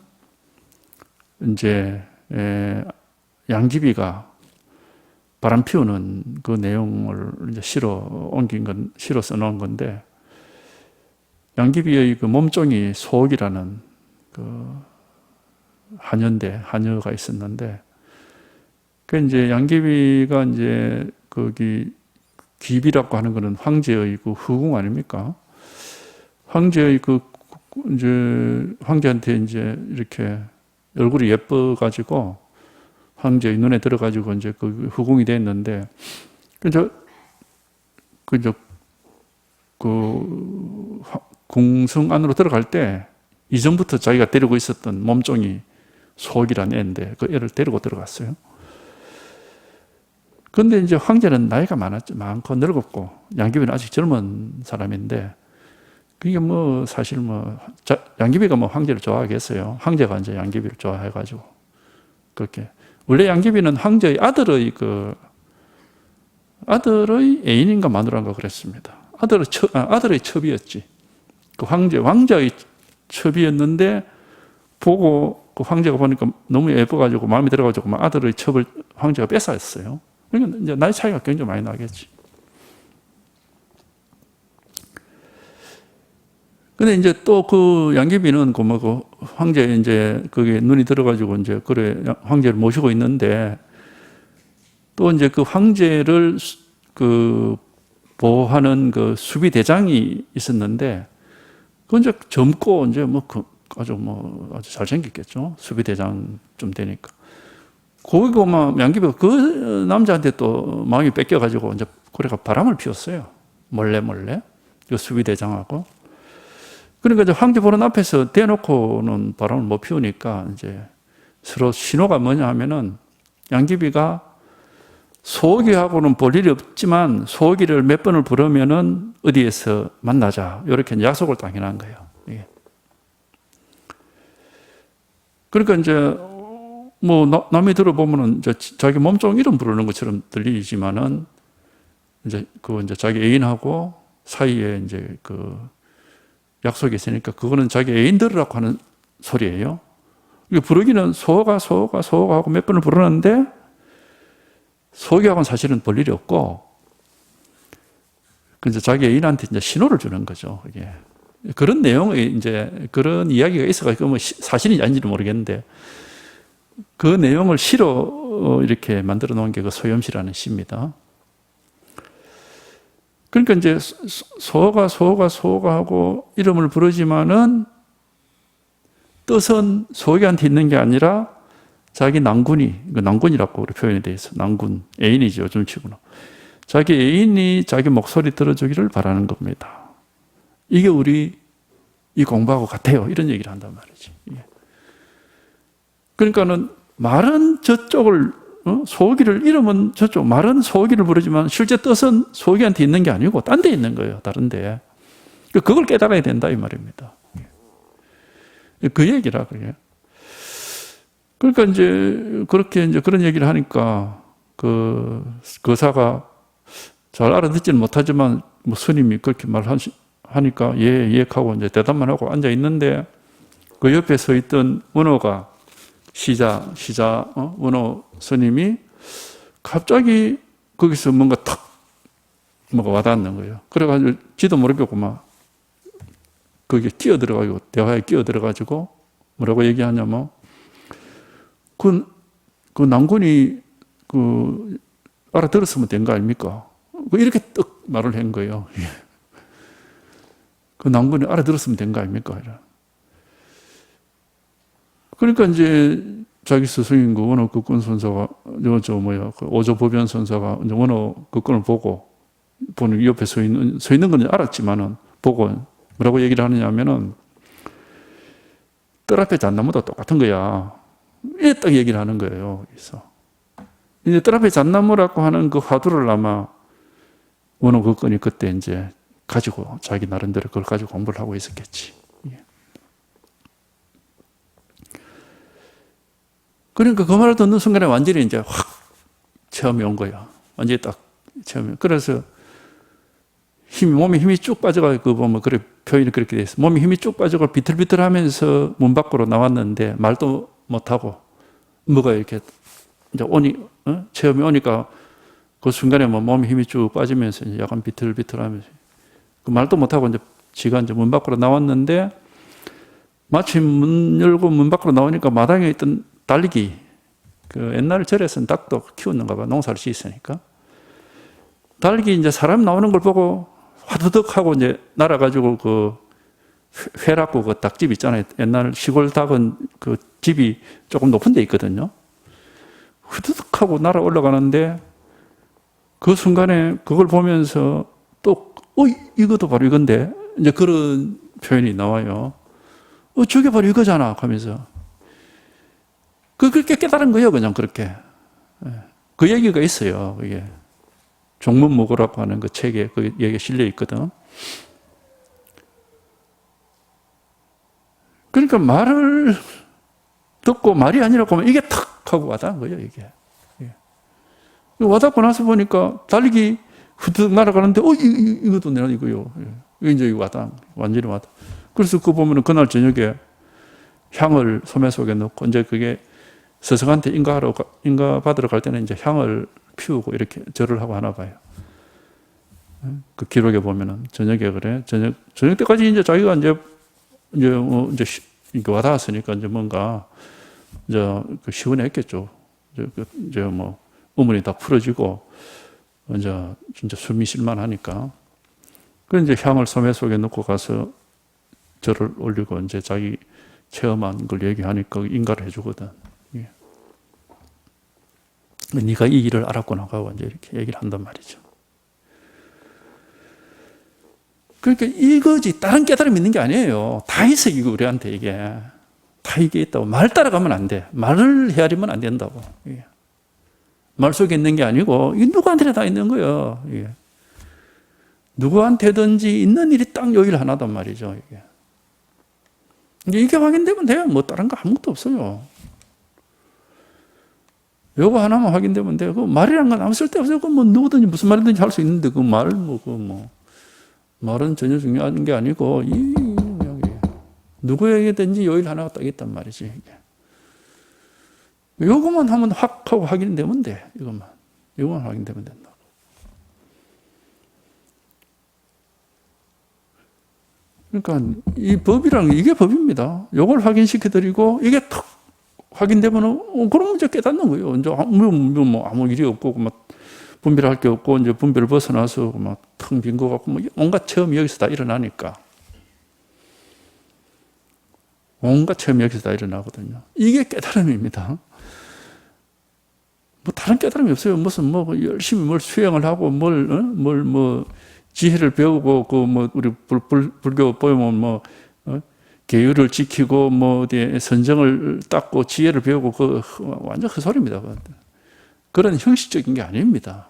S1: 이제 양귀비가 바람 피우는 그 내용을 이제 시로 써놓은 건데, 양귀비의 그 몸종이 소옥이라는 그 하녀가 있었는데, 그 이제 양귀비가 이제 거기 귀비라고 하는 거는 황제의 그 후궁 아닙니까? 황제의 이제 황제한테 이제 이렇게 얼굴이 예뻐가지고 황제의 눈에 들어가지고 이제 그 후궁이 됐는데, 궁성 안으로 들어갈 때 이전부터 자기가 데리고 있었던 몸종이 소옥이라는 애인데 그 애를 데리고 들어갔어요. 그런데 이제 황제는 나이가 많고 늙었고 양귀비는 아직 젊은 사람인데, 그게 뭐 사실 양귀비가 황제를 좋아하겠어요. 황제가 이제 양귀비를 좋아해가지고 그렇게. 원래 양귀비는 황제의 아들의 애인인가 마누라인가 그랬습니다. 아들의 첩이었지. 그 왕자의 첩이었는데 보고 그 황제가 보니까 너무 예뻐가지고 마음에 들어가지고 아들의 첩을 황제가 뺏어왔어요. 그러니까 이제 나이 차이가 굉장히 많이 나겠지. 근데 이제 또 그 양귀비는 그 황제 이제 그게 눈이 들어가지고 이제 황제를 모시고 있는데, 또 이제 그 황제를 보호하는 그 수비 대장이 있었는데, 그 이제 젊고 이제 아주 잘생겼겠죠. 수비 대장 좀 되니까. 거기고 양귀비가 그 남자한테 또 마음이 뺏겨가지고 이제 그래가 바람을 피웠어요. 몰래. 그 수비 대장하고. 그러니까 이제 황제 보는 앞에서 대놓고는 바람을 못 피우니까 이제 서로 신호가 뭐냐 하면은 양귀비가 소옥이하고는 볼 일이 없지만 소옥이를 몇 번을 부르면은 어디에서 만나자. 이렇게 약속을 딱 해놓은 거예요. 예. 그러니까 이제 남이 들어보면은 이제 자기 몸종 이름 부르는 것처럼 들리지만은 이제 자기 애인하고 사이에 이제 약속이 있으니까 그거는 자기 애인 들으라고 하는 소리예요. 부르기는 소가 하고 몇 번을 부르는데 소기하고는 사실은 볼 일이 없고, 이제 자기 애인한테 이제 신호를 주는 거죠. 이게 그런 내용의 이제 그런 이야기가 있어가지고 사실인지 아닌지는 모르겠는데 그 내용을 시로 이렇게 만들어 놓은 게 그 소염시라는 시입니다. 그러니까 이제 소가 하고 이름을 부르지만은 뜻은 소기한테 있는 게 아니라 자기 난군이라고 표현이 되어 있어. 난군, 애인이죠, 좀치고는. 자기 애인이 자기 목소리 들어주기를 바라는 겁니다. 이게 우리 이 공부하고 같아요. 이런 얘기를 한단 말이지. 그러니까는 말은 저쪽을 이름은 저쪽, 말은 소기를 부르지만 실제 뜻은 소기한테 있는 게 아니고 딴 데 있는 거예요. 다른 데. 그걸 깨달아야 된다 이 말입니다. 그 얘기라 그래요. 그러니까 이제 그렇게 이제 그런 얘기를 하니까 그 거사가 잘 알아듣지는 못하지만 스님이 그렇게 말하니까 예 하고 이제 대답만 하고 앉아 있는데, 그 옆에 서 있던 원호가 시자 원호 스님이 갑자기 거기서 뭔가 와닿는 거예요. 그래가지고 지도 모르겠고 거기에 끼어들어가지고 대화에 끼어들어가지고 뭐라고 얘기하냐면 그 난군이 알아들었으면 된 거 아닙니까? 이렇게 떡 말을 한 거예요. 그 낭군이 알아들었으면 된 거 아닙니까? 그러니까 이제 자기 스승인 그 원어 극권 선사가, 그 오조법연 선사가 이제 원어 극권을 보는 옆에 서 있는 건 알았지만은, 보고 뭐라고 얘기를 하느냐면은, 뜰 앞에 잣나무도 똑같은 거야. 이렇게 딱 얘기를 하는 거예요. 그래서. 이제 뜰 앞에 잣나무라고 하는 그 화두를 아마 원어 극권이 그때 이제 가지고 자기 나름대로 그걸 가지고 공부를 하고 있었겠지. 그러니까 그 말을 듣는 순간에 완전히 이제 확 체험이 온 거야. 완전히 딱 체험이. 그래서 몸에 힘이 쭉 빠져가지고, 그 보면 그래, 표현이 그렇게 돼 있어. 몸에 힘이 쭉 빠져가지고 비틀비틀 하면서 문 밖으로 나왔는데 말도 못하고, 뭐가 이렇게 이제 체험이 오니까 그 순간에 뭐 몸에 힘이 쭉 빠지면서 이제 약간 비틀비틀 하면서 그 말도 못하고 이제 지가 이제 문 밖으로 나왔는데, 마침 문 열고 문 밖으로 나오니까 마당에 있던 달기, 그 옛날 절에서는 닭도 키웠는가 봐. 농사를 지었으니까. 달기 이제 사람 나오는 걸 보고 화드득 하고 이제 날아가지고 그 회라고 그 닭집 있잖아요. 옛날 시골 닭은 그 집이 조금 높은 데 있거든요. 후드득 하고 날아 올라가는데 그 순간에 그걸 보면서 또, 이것도 바로 이건데. 이제 그런 표현이 나와요. 저게 바로 이거잖아. 하면서. 그렇게 깨달은 거예요. 그냥 그렇게. 그 얘기가 있어요. 그게. 종문무고라고 하는 그 책에 그 얘기가 실려 있거든. 그러니까 말을 듣고 말이 아니라고 하면 이게 탁 하고 와닿은 거예요. 이게. 와닿고 나서 보니까 달리기 후드 날아가는데, 이것도 내가 이거요. 이게 이제 와닿, 완전히 와닿. 그래서 그거 보면은 그날 저녁에 향을 소매 속에 넣고, 이제 그게 스승한테 인가 받으러 갈 때는 이제 향을 피우고 이렇게 절을 하고 하나 봐요. 그 기록에 보면은 저녁에 그래. 저녁 때까지 이제 자기가 이제 와닿았으니까 이제 뭔가 이제 시원했겠죠. 이제 뭐 우문이 다 풀어지고 이제 진짜 숨이 쉴만 하니까. 그 이제 향을 소매 속에 넣고 가서 절을 올리고 이제 자기 체험한 걸 얘기하니까 인가를 해주거든. 예. 네가 이 일을 알았구나 하고 이제 이렇게 얘기를 한단 말이죠. 그러니까 이거지 다른 깨달음이 있는 게 아니에요. 다 있어 이거 우리한테 이게. 다 이게 있다고. 말 따라가면 안 돼. 말을 헤아리면 안 된다고. 예. 말 속에 있는 게 아니고 이 누구한테나 다 있는 거예요. 예. 누구한테든지 있는 일이 딱 여기 하나단 말이죠. 이게 확인되면 돼요. 뭐 다른 거 아무것도 없어요. 요거 하나만 확인되면 돼요. 그 말이란 건 아무 쓸데없어요. 그 뭐 누구든지 무슨 말이든지 할 수 있는데 그 말은 전혀 중요한 게 아니고 누구에게든지 요일 하나가 딱 있단 말이지. 요거만 하면 확 하고 확인되면 돼. 이것만 확인되면 된다. 그러니까 이 법이란 이게 법입니다. 요걸 확인시켜드리고 이게 탁 확인되면 그럼 이제 깨닫는 거예요. 이제 아무 일이 없고 막 분별할 게 없고 이제 분별을 벗어나서 막 텅 빈 거 같고 뭐 온갖 체험이 여기서 다 일어나니까. 온갖 체험이 여기서 다 일어나거든요. 이게 깨달음입니다. 뭐 다른 깨달음이 없어요. 무슨 열심히 뭘 수행을 하고 지혜를 배우고 우리 불교 보면 계율을 지키고 어디 선정을 닦고 지혜를 배우고 완전 헛소리입니다. 그런 형식적인 게 아닙니다.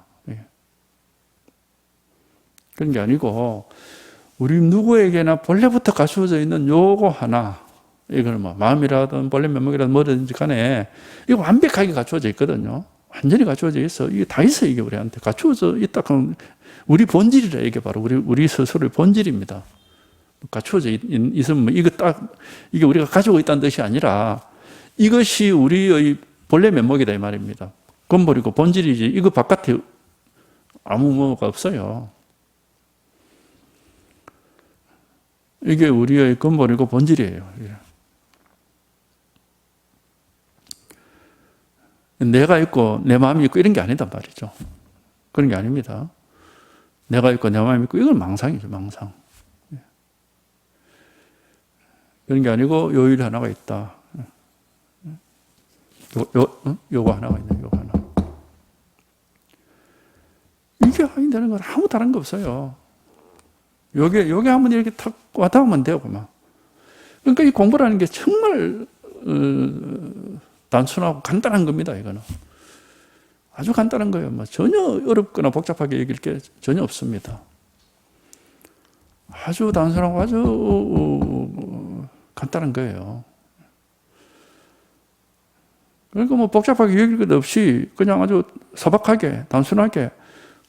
S1: 그런 게 아니고 우리 누구에게나 본래부터 갖추어져 있는 요거 하나, 이걸 마음이라든 본래 면목이라든 뭐든지 간에 이거 완벽하게 갖추어져 있거든요. 완전히 갖추어져 있어. 이게 다 있어. 이게 우리한테 갖추어져 있다 하면 우리 본질이라. 이게 바로 우리 스스로의 본질입니다. 갖추어져 있으면 이게 우리가 가지고 있다는 뜻이 아니라 이것이 우리의 본래 면목이다 이 말입니다. 근본이고 본질이지. 이거 바깥에 아무 뭐가 없어요. 이게 우리의 근본이고 본질이에요. 내가 있고 내 마음이 있고 이런 게 아니단 말이죠. 그런 게 아닙니다. 내가 있고 내 마음이 있고 이건 망상이죠, 망상. 그런 게 아니고 요일 하나가 있다. 요거 하나가 있네, 요거 하나. 이게 확인 되는 건 아무 다른 거 없어요. 요게 한번 이렇게 탁 와닿으면 돼요, 그만. 그러니까 이 공부라는 게 정말 단순하고 간단한 겁니다, 이거는. 아주 간단한 거예요. 뭐 전혀 어렵거나 복잡하게 여길 게 전혀 없습니다. 아주 단순하고 아주 간단한 거예요. 그러니까 뭐 복잡하게 여길 것 없이 그냥 아주 소박하게, 단순하게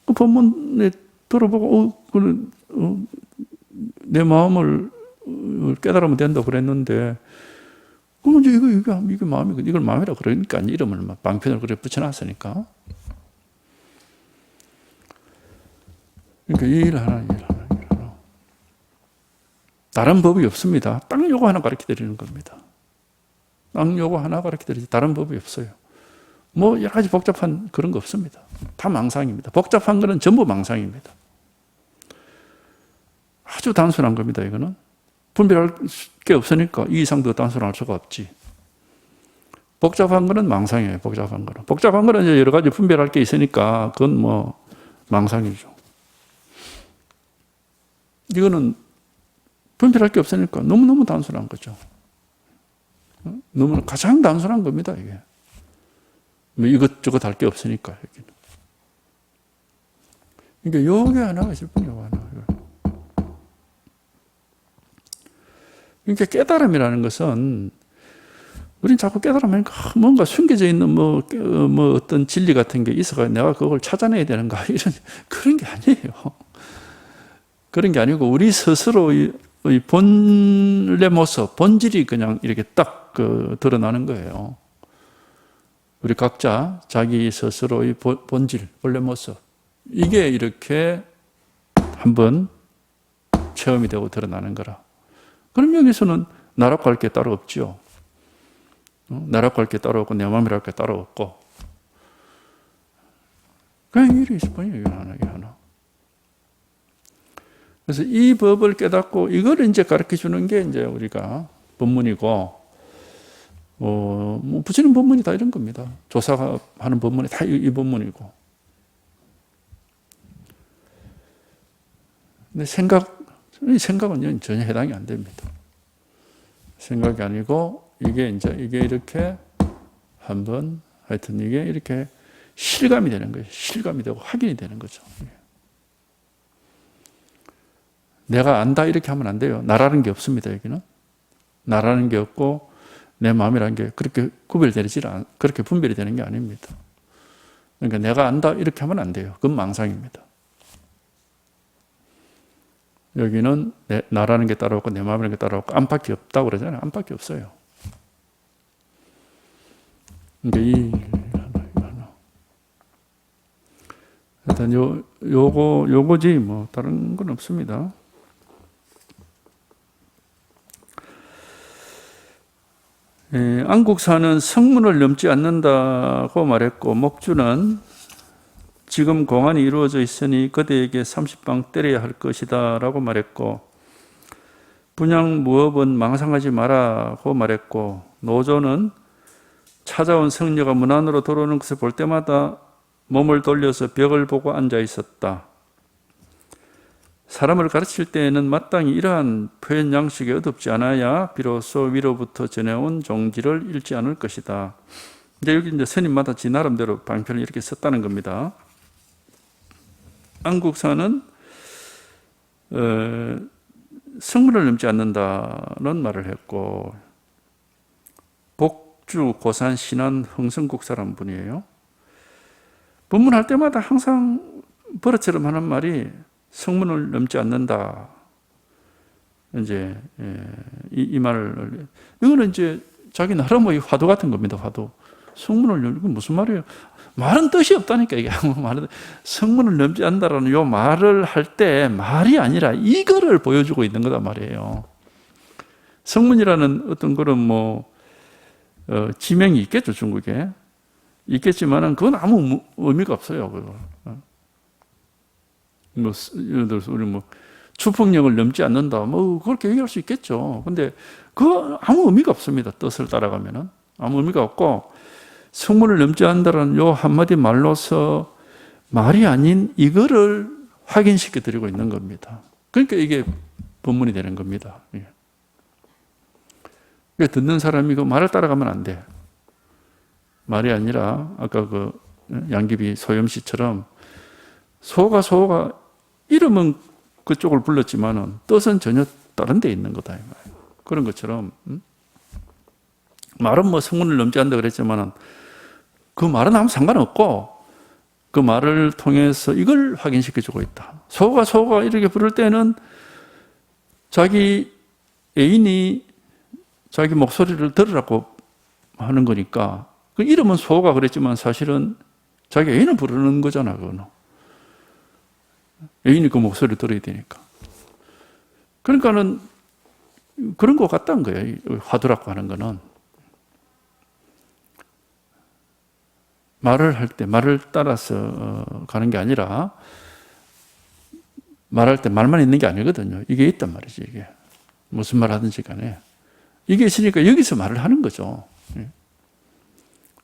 S1: 그 본문에 들어보고 내 마음을 깨달으면 된다고 그랬는데 그러면 이제 이게 마음이, 이걸 마음이라고 그러니까 이름을 막 방편을 그래 붙여놨으니까. 그러니까 일 하나. 다른 법이 없습니다. 딱 요거 하나 가르쳐 드리는 겁니다. 딱 요거 하나 가르쳐 드리지 다른 법이 없어요. 뭐 여러 가지 복잡한 그런 거 없습니다. 다 망상입니다. 복잡한 거는 전부 망상입니다. 아주 단순한 겁니다, 이거는. 분별할 게 없으니까 이 이상 더 단순할 수가 없지. 복잡한 거는 망상이에요, 복잡한 거는. 복잡한 거는 이제 여러 가지 분별할 게 있으니까 그건 뭐 망상이죠. 이거는 분별할 게 없으니까 너무너무 단순한 거죠. 너무 가장 단순한 겁니다, 이게. 뭐 이것저것 할 게 없으니까, 여기는. 그러니까 요게 하나가 있을 뿐이에요, 하나. 그러니까 깨달음이라는 것은 우린 자꾸 깨달으면 뭔가 숨겨져 있는 뭐 어떤 진리 같은 게 있어가 내가 그걸 찾아내야 되는가 이런 그런 게 아니에요. 그런 게 아니고 우리 스스로의 본래 모습, 본질이 그냥 이렇게 딱 드러나는 거예요. 우리 각자 자기 스스로의 본질, 본래 모습 이게 이렇게 한번 체험이 되고 드러나는 거라. 그럼 여기서는 나라고 할 게 따로 없죠. 나라고 할 게 따로 없고 내 마음이라고 할 게 따로 없고 그냥 일이 있을 뿐이에요. 이게 하나. 그래서 이 법을 깨닫고 이걸 이제 가르쳐 주는 게 이제 우리가 법문이고 뭐 붙이는 법문이 다 이런 겁니다. 조사가 하는 법문이 다 이 법문이고. 근데 생각은 전혀 해당이 안 됩니다. 생각이 아니고 이게 이렇게 한번 하여튼 이게 이렇게 실감이 되는 거예요. 실감이 되고 확인이 되는 거죠. 내가 안다 이렇게 하면 안 돼요. 나라는 게 없습니다. 여기는 나라는 게 없고 내 마음이라는 게 그렇게 그렇게 분별이 되는 게 아닙니다. 그러니까 내가 안다 이렇게 하면 안 돼요. 그건 망상입니다. 여기는 나라는 게 따로 없고 내 마음이라는 게 따로 없고 안팎이 없다고 그러잖아요. 안팎이 없어요. 그러니까 이 하나. 일단 요거지 뭐 다른 건 없습니다. 안국사는 성문을 넘지 않는다고 말했고 목주는 지금 공안이 이루어져 있으니 그대에게 30방 때려야 할 것이다 라고 말했고 분양 무업은 망상하지 마라고 말했고 노조는 찾아온 성녀가 문 안으로 들어오는 것을 볼 때마다 몸을 돌려서 벽을 보고 앉아 있었다. 사람을 가르칠 때에는 마땅히 이러한 표현 양식이 어둡지 않아야 비로소 위로부터 전해온 종지를 잃지 않을 것이다. 근데 여기 이제 스님마다 지 나름대로 방편을 이렇게 썼다는 겁니다. 안국사는 성문을 넘지 않는다는 말을 했고 복주, 고산, 신안, 흥성국 사람 분이에요. 법문할 때마다 항상 버릇처럼 하는 말이 성문을 넘지 않는다. 이제 이 말을 이거는 이제 자기 나름의 화두 같은 겁니다. 화두. 성문을 이건 무슨 말이에요? 말은 뜻이 없다니까 이게 말은 성문을 넘지 않는다라는 요 말을 할 때 말이 아니라 이거를 보여주고 있는 거단 말이에요. 성문이라는 어떤 그런 지명이 있겠죠 중국에. 있겠지만은 그건 아무 의미가 없어요. 그거. 뭐 예를 들어서 우리 뭐 추풍령을 넘지 않는다. 뭐 그렇게 얘기할 수 있겠죠. 근데 그거 아무 의미가 없습니다. 뜻을 따라가면은 아무 의미가 없고 성문을 넘지 않는다는 요 한마디 말로서 말이 아닌 이거를 확인시켜 드리고 있는 겁니다. 그러니까 이게 본문이 되는 겁니다. 그러니까 듣는 사람이 그 말을 따라가면 안 돼. 말이 아니라 아까 그 양귀비 소염씨처럼 소가 이름은 그쪽을 불렀지만은 뜻은 전혀 다른 데 있는 거다. 그런 것처럼 말은 뭐 성문을 넘지 않는다 그랬지만은 그 말은 아무 상관없고 그 말을 통해서 이걸 확인시켜주고 있다. 소가 이렇게 부를 때는 자기 애인이 자기 목소리를 들으라고 하는 거니까 그 이름은 소가 그랬지만 사실은 자기 애인을 부르는 거잖아. 그거는. 애인이 그 목소리를 들어야 되니까. 그러니까는 그런 것 같다는 거예요. 화두라고 하는 거는. 말을 할 때 말을 따라서 가는 게 아니라 말할 때 말만 있는 게 아니거든요. 이게 있단 말이지. 이게 무슨 말 하든지 간에 이게 있으니까 여기서 말을 하는 거죠.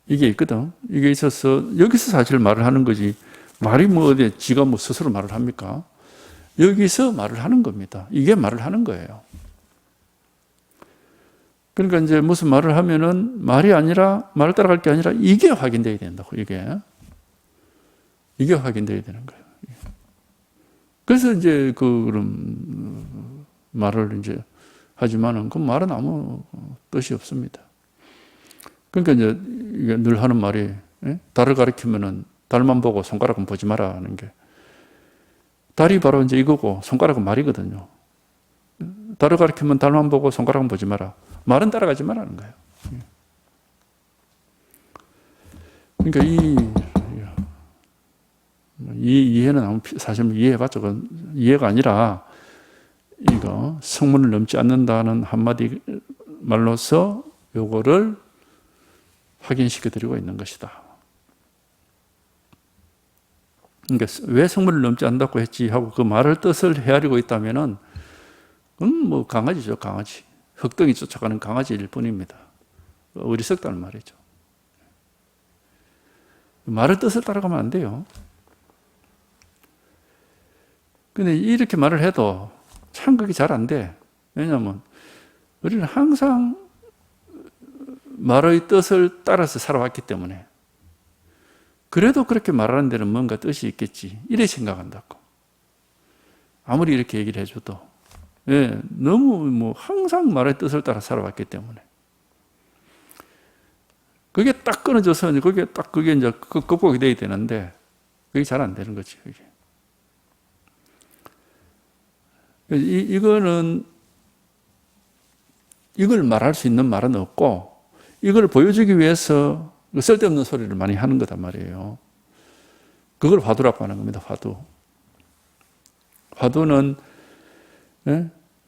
S1: 이게 있거든. 이게 있어서 여기서 사실 말을 하는 거지. 말이 뭐 어디 지가 뭐 스스로 말을 합니까? 여기서 말을 하는 겁니다. 이게 말을 하는 거예요. 그러니까 이제 무슨 말을 하면은 말이 아니라 말을 따라갈 게 아니라 이게 확인돼야 된다고. 이게 확인돼야 되는 거예요. 그래서 이제 그런 말을 이제 하지만은 그 말은 아무 뜻이 없습니다. 그러니까 이제 이게 늘 하는 말이 달을 가리키면은 달만 보고 손가락은 보지 마라 하는 게 달이 바로 이제 이거고 손가락은 말이거든요. 달을 가리키면 달만 보고 손가락은 보지 마라. 말은 따라가지 말라는 거예요. 그러니까 이 이해는 사실 이해해봤자 이해가 아니라 이거 성문을 넘지 않는다는 한마디 말로서 요거를 확인시켜 드리고 있는 것이다. 그러니까 왜 성문을 넘지 않는다고 했지 하고 그 말을 뜻을 헤아리고 있다면은 그건 뭐 강아지죠, 강아지. 흑덩이 쫓아가는 강아지일 뿐입니다. 어리석다는 말이죠. 말을 뜻을 따라가면 안 돼요. 근데 이렇게 말을 해도 참 그게 잘 안 돼. 왜냐하면 우리는 항상 말의 뜻을 따라서 살아왔기 때문에 그래도 그렇게 말하는 데는 뭔가 뜻이 있겠지. 이래 생각한다고. 아무리 이렇게 얘기를 해줘도. 너무 뭐 항상 말의 뜻을 따라 살아왔기 때문에. 그게 딱 끊어져서 그게 이제 극복이 돼야 되는데 그게 잘 안 되는 거지. 그게. 이거는 이걸 말할 수 있는 말은 없고 이걸 보여주기 위해서 쓸데없는 소리를 많이 하는 거단 말이에요. 그걸 화두라고 하는 겁니다. 화두. 화두는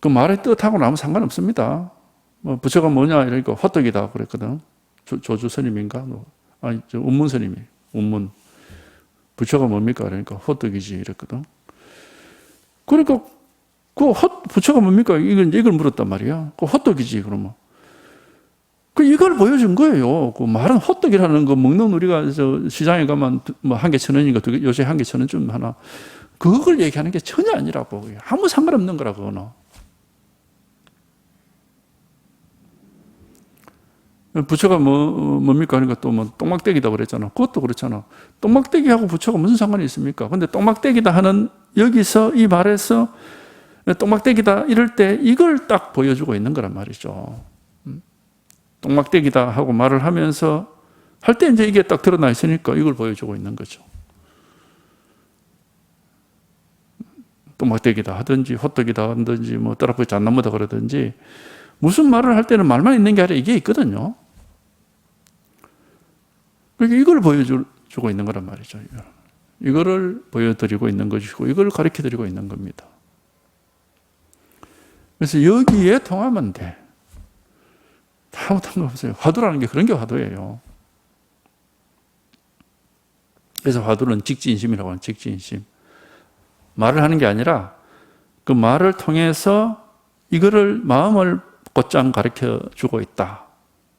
S1: 그 말의 뜻하고는 아무 상관없습니다. 뭐 부처가 뭐냐 이러니까 호떡이다 그랬거든. 조주 스님인가? 아니 운문 스님이 운문. 부처가 뭡니까? 그러니까 호떡이지 이랬거든. 그러니까 부처가 뭡니까? 이걸 물었단 말이야. 그 호떡이지 그러면. 이걸 보여준 거예요. 그 말은 호떡이라는 거 먹는 우리가 시장에 가면 뭐 1개 1,000원인가 요새 1개 1,000원쯤 하나. 그걸 얘기하는 게 전혀 아니라고. 아무 상관없는 거라 그거는. 부처가 뭡니까? 그러니까 또 뭐 똥막대기다 그랬잖아. 그것도 그렇잖아. 똥막대기하고 부처가 무슨 상관이 있습니까? 근데 똥막대기다 하는 여기서 이 말에서 똥막대기다 이럴 때 이걸 딱 보여주고 있는 거란 말이죠. 똥막대기다 하고 말을 하면서 할 때 이제 이게 딱 드러나 있으니까 이걸 보여주고 있는 거죠. 똥막대기다 하든지 호떡이다 하든지 뭐 따라붙이 잣나무다 그러든지 무슨 말을 할 때는 말만 있는 게 아니라 이게 있거든요. 그러니까 이걸 보여주고 있는 거란 말이죠. 이거를 보여드리고 있는 것이고 이걸 가르쳐드리고 있는 겁니다. 그래서 여기에 통하면 돼. 아무 상관없어요. 화두라는 게 그런 게 화두예요. 그래서 화두는 직지인심이라고 하는 직지인심. 말을 하는 게 아니라 그 말을 통해서 이거를 마음을 곧장 가르쳐 주고 있다.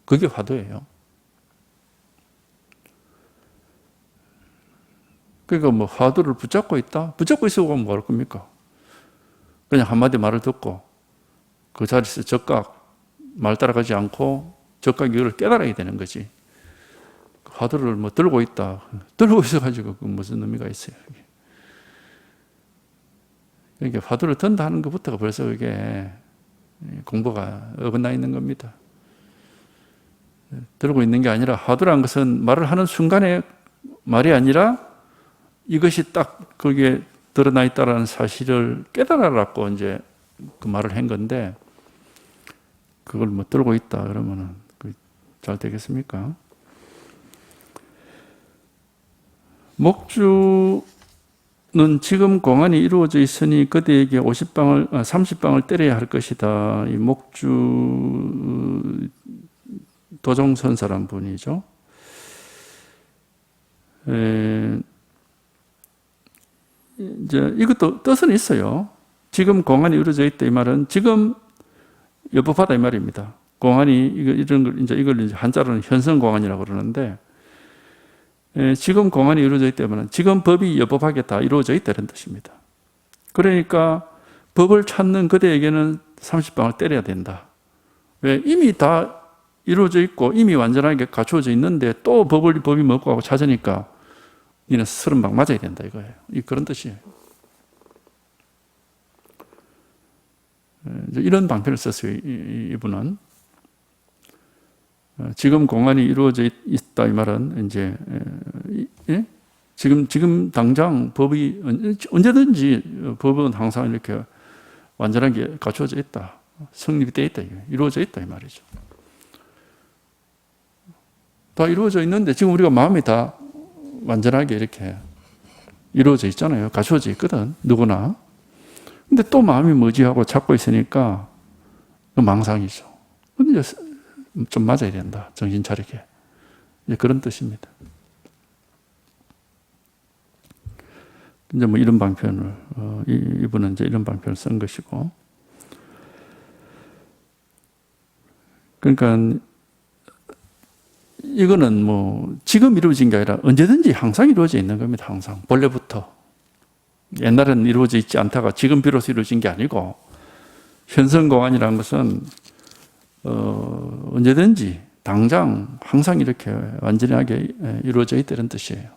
S1: 그게 화두예요. 그러니까 뭐 화두를 붙잡고 있다? 붙잡고 있으면 뭐 할 겁니까? 그냥 한마디 말을 듣고 그 자리에서 적각, 말 따라가지 않고 적각 이걸 깨달아야 되는 거지. 화두를 뭐 들고 있다. 들고 있어가지고 그 무슨 의미가 있어요. 그러니까 화두를 든다 하는 것부터가 벌써 이게 공부가 어긋나 있는 겁니다. 들고 있는 게 아니라 화두라는 것은 말을 하는 순간에 말이 아니라 이것이 딱 거기에 드러나 있다는 사실을 깨달아갖고 이제 그 말을 한 건데 그걸 뭐 들고 있다 그러면은 잘 되겠습니까? 목주는 지금 공안이 이루어져 있으니 그대에게 30방을 때려야 할 것이다. 이 목주 도종선사란 분이죠. 이제 이것도 뜻은 있어요. 지금 공안이 이루어져 있다 이 말은 지금 여법하다 이 말입니다. 공안이 이런 걸 이걸 한자로는 현성공안이라고 그러는데 지금 공안이 이루어져 있다면 지금 법이 여법하게 다 이루어져 있다 이런 뜻입니다. 그러니까 법을 찾는 그대에게는 30방을 때려야 된다. 왜? 이미 다 이루어져 있고 이미 완전하게 갖추어져 있는데 또 법이 먹고 하고 찾으니까 니는 30방 맞아야 된다 이거예요. 그런 뜻이에요. 이런 방편을 썼어요. 이분은 지금 공안이 이루어져 있다 이 말은 이제 지금 당장 법이 언제든지 법은 항상 이렇게 완전하게 갖추어져 있다, 성립이 되어 있다, 이루어져 있다 이 말이죠. 다 이루어져 있는데 지금 우리가 마음이 다 완전하게 이렇게 이루어져 있잖아요. 갖추어져 있거든 누구나. 근데 또 마음이 머지하고 찾고 있으니까 망상이죠. 근데 좀 맞아야 된다. 정신 차리게. 그런 뜻입니다. 이제 뭐 이런 방편을, 이분은 이제 이런 방편을 쓴 것이고. 그러니까 이거는 뭐 지금 이루어진 게 아니라 언제든지 항상 이루어져 있는 겁니다. 항상. 본래부터. 옛날에는 이루어져 있지 않다가 지금 비로소 이루어진 게 아니고 현성공안이라는 것은 언제든지 당장 항상 이렇게 완전하게 이루어져 있다는 뜻이에요.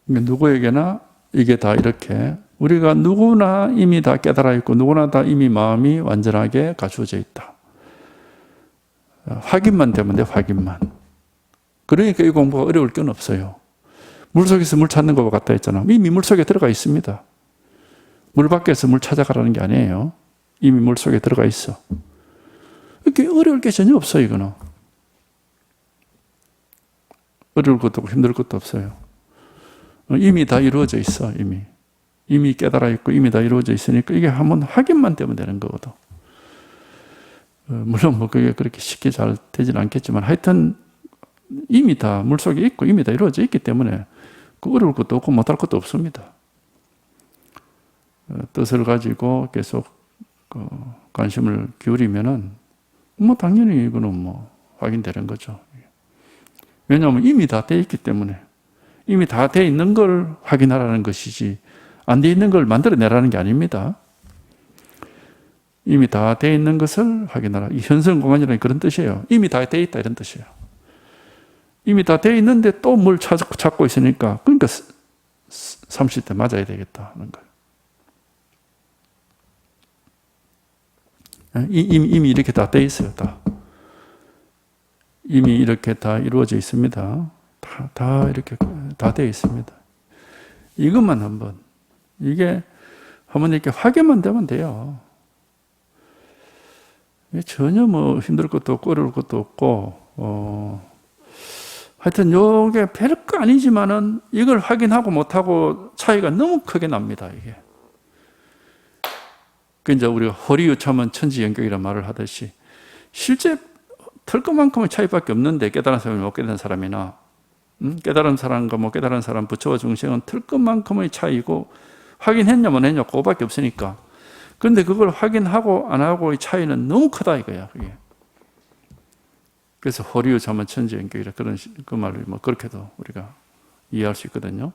S1: 누구에게나 이게 다 이렇게 우리가 누구나 이미 다 깨달아 있고 누구나 다 이미 마음이 완전하게 갖추어져 있다. 확인만 되면 돼, 확인만. 그러니까 이 공부가 어려울 건 없어요. 물속에서 물 찾는 것과 같다 했잖아. 이미 물속에 들어가 있습니다. 물 밖에서 물 찾아가라는 게 아니에요. 이미 물속에 들어가 있어. 이렇게 어려울 게 전혀 없어요, 이거는. 어려울 것도 없고 힘들 것도 없어요. 이미 다 이루어져 있어, 이미. 이미 깨달아 있고 이미 다 이루어져 있으니까 이게 한번 확인만 되면 되는 거거든. 물론 뭐 그게 그렇게 쉽게 잘 되지는 않겠지만 하여튼 이미 다 물속에 있고 이미 다 이루어져 있기 때문에 그 어려울 것도 없고 못할 것도 없습니다. 뜻을 가지고 계속 관심을 기울이면은 뭐 당연히 이거는 뭐 확인되는 거죠. 왜냐하면 이미 다 돼 있기 때문에 이미 다 돼 있는 걸 확인하라는 것이지 안 돼 있는 걸 만들어내라는 게 아닙니다. 이미 다 돼 있는 것을 확인하라. 이 현성공안이라는 그런 뜻이에요. 이미 다 돼 있다 이런 뜻이에요. 이미 다 돼 있는데 또 뭘 찾고 있으니까 그러니까 30대 맞아야 되겠다 하는 거예요. 이미 이렇게 다 돼 있어요. 다. 이미 이렇게 다 이루어져 있습니다. 다 이렇게 다 돼 있습니다. 이것만 한번 이게 한번 이렇게 확인만 되면 돼요. 전혀 뭐 힘들 것도 없고 어려울 것도 없고 하여튼 요게 별거 아니지만은 이걸 확인하고 못하고 차이가 너무 크게 납니다. 이게. 그 이제 우리가 호리유참은 천지연격이라는 말을 하듯이 실제 틀 것만큼의 차이밖에 없는데 깨달은 사람이 못 깨달은 사람이나 깨달은 사람과 못 깨달은 사람 부처와 중생은 틀 것만큼의 차이고 확인했냐 못 했냐 그거밖에 없으니까. 그런데 그걸 확인하고 안 하고의 차이는 너무 크다 이거야. 그게. 그래서 허리의 자만 천지연격이라 그런 그 말을 뭐 그렇게도 우리가 이해할 수 있거든요.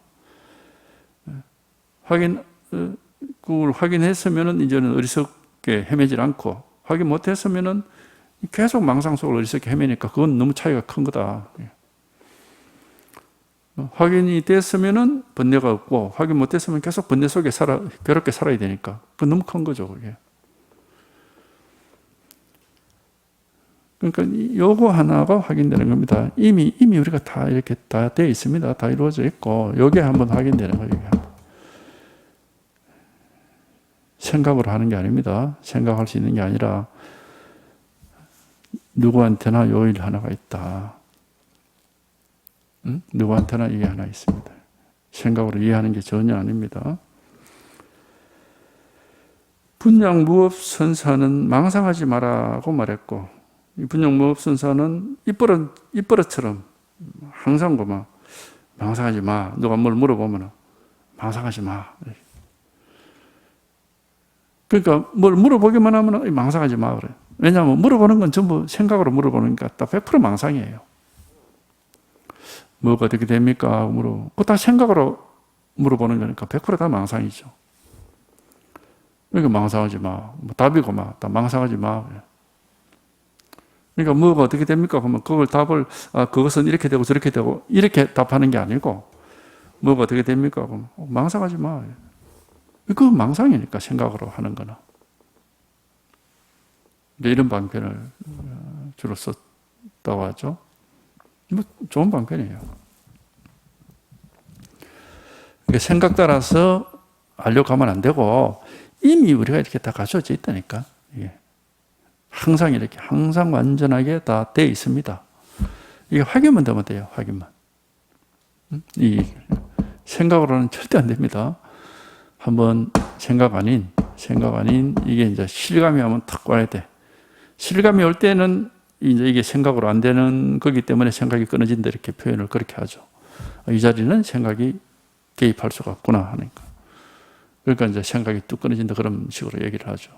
S1: 그걸 확인했으면은 이제는 어리석게 헤매질 않고 확인 못했으면은 계속 망상 속을 어리석게 헤매니까 그건 너무 차이가 큰 거다. 확인이 됐으면은 번뇌가 없고 확인 못했으면 계속 번뇌 속에 괴롭게 살아야 되니까 그건 너무 큰 거죠. 그게. 그러니까 요거 하나가 확인되는 겁니다. 이미 우리가 다 이렇게 다 되어 있습니다. 다 이루어져 있고 요게 한번 확인되는 거예요. 생각으로 하는 게 아닙니다. 생각할 수 있는 게 아니라 누구한테나 요 일 하나가 있다. 누구한테나 이게 하나 있습니다. 생각으로 이해하는 게 전혀 아닙니다. 분양무업선사는 망상하지 마라고 말했고 이 분양무업선사는 입버릇처럼 항상 막 망상하지 마. 누가 뭘 물어보면 망상하지 마. 그러니까 뭘 물어보기만 하면 망상하지 마 그래. 왜냐하면 물어보는 건 전부 생각으로 물어보니까 딱 100% 망상이에요. 뭐가 어떻게 됩니까? 그거 다 생각으로 물어보는 거니까 100%다 망상이죠. 그러니까 망상하지 마. 답이고 막 다 망상하지 마. 그러니까 뭐가 어떻게 됩니까? 그러면 그걸 답을 그것은 이렇게 되고 저렇게 되고 이렇게 답하는 게 아니고 뭐가 어떻게 됩니까? 그러면 망상하지 마. 그건 망상이니까 생각으로 하는 거나. 이런 방편을 주로 썼다고 하죠. 뭐 좋은 방편이에요. 그러니까 생각 따라서 하려고 하면 안 되고 이미 우리가 이렇게 다 갖춰져 있다니까. 이게. 항상 완전하게 다 되어 있습니다. 이게 확인만 되면 돼요. 확인만. 이 생각으로는 절대 안 됩니다. 한번 생각 아닌 이게 이제 실감이 하면 탁 와야 돼. 실감이 올 때는 이제 이게 생각으로 안 되는 거기 때문에 생각이 끊어진다 이렇게 표현을 그렇게 하죠. 이 자리는 생각이 개입할 수가 없구나 하니까. 그러니까 이제 생각이 뚝 끊어진다 그런 식으로 얘기를 하죠.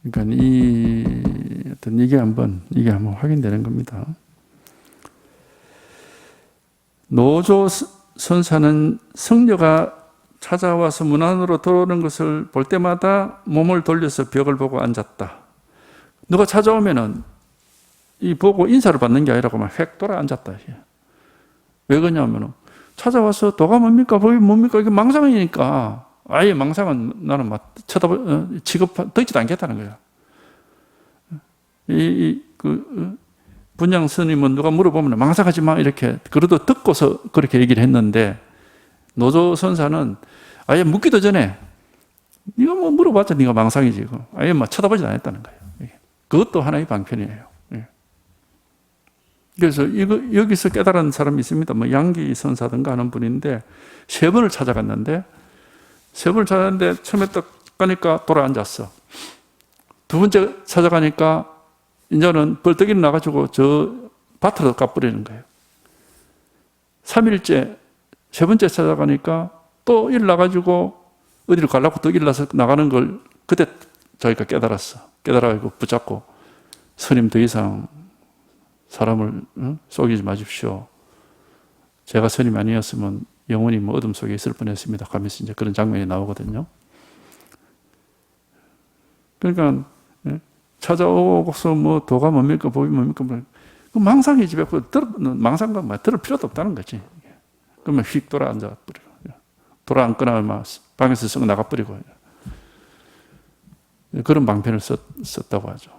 S1: 그러니까 이게 한번 확인되는 겁니다. 노조 선사는 성녀가 찾아와서 문 안으로 들어오는 것을 볼 때마다 몸을 돌려서 벽을 보고 앉았다. 누가 찾아오면은 이 보고 인사를 받는 게 아니라고 막 획 돌아 앉았다. 왜 그러냐면은 찾아와서 도가 뭡니까? 법이 뭡니까? 이게 망상이니까 아예 망상은 나는 막 듣지도 않겠다는 거야. 분양 스님은 누가 물어보면 망상하지 마 이렇게 그래도 듣고서 그렇게 얘기를 했는데 노조 선사는 아예 묻기도 전에 네가 뭐 물어봤자 네가 망상이지 아예 막 쳐다보지 않았다는 거예요. 그것도 하나의 방편이에요. 그래서 여기서 깨달은 사람이 있습니다. 뭐 양기 선사든가 하는 분인데 3번을 찾아갔는데 처음에 딱 가니까 돌아앉았어. 2번째 찾아가니까 이제는 벌떡 일어나가지고 저 밭으로 가버리는 거예요. 3일째 3번째 찾아가니까 또 일어나가지고 어디로 가려고 또 일어나서 나가는 걸 그때 저희가 깨달아가지고 붙잡고 스님 더 이상 사람을 속이지 마십시오. 제가 스님 아니었으면 영원히 뭐 어둠 속에 있을 뻔했습니다. 하면서 이제 그런 장면이 나오거든요. 그러니까 찾아오고서 뭐 도가 뭡니까 법이 뭡니까 그 망상이지 망상과 들을 필요도 없다는 거지. 그러면 휙 돌아 앉아버리고 돌아앉거나 막 방에서 쓱 나가버리고 그런 방편을 썼다고 하죠.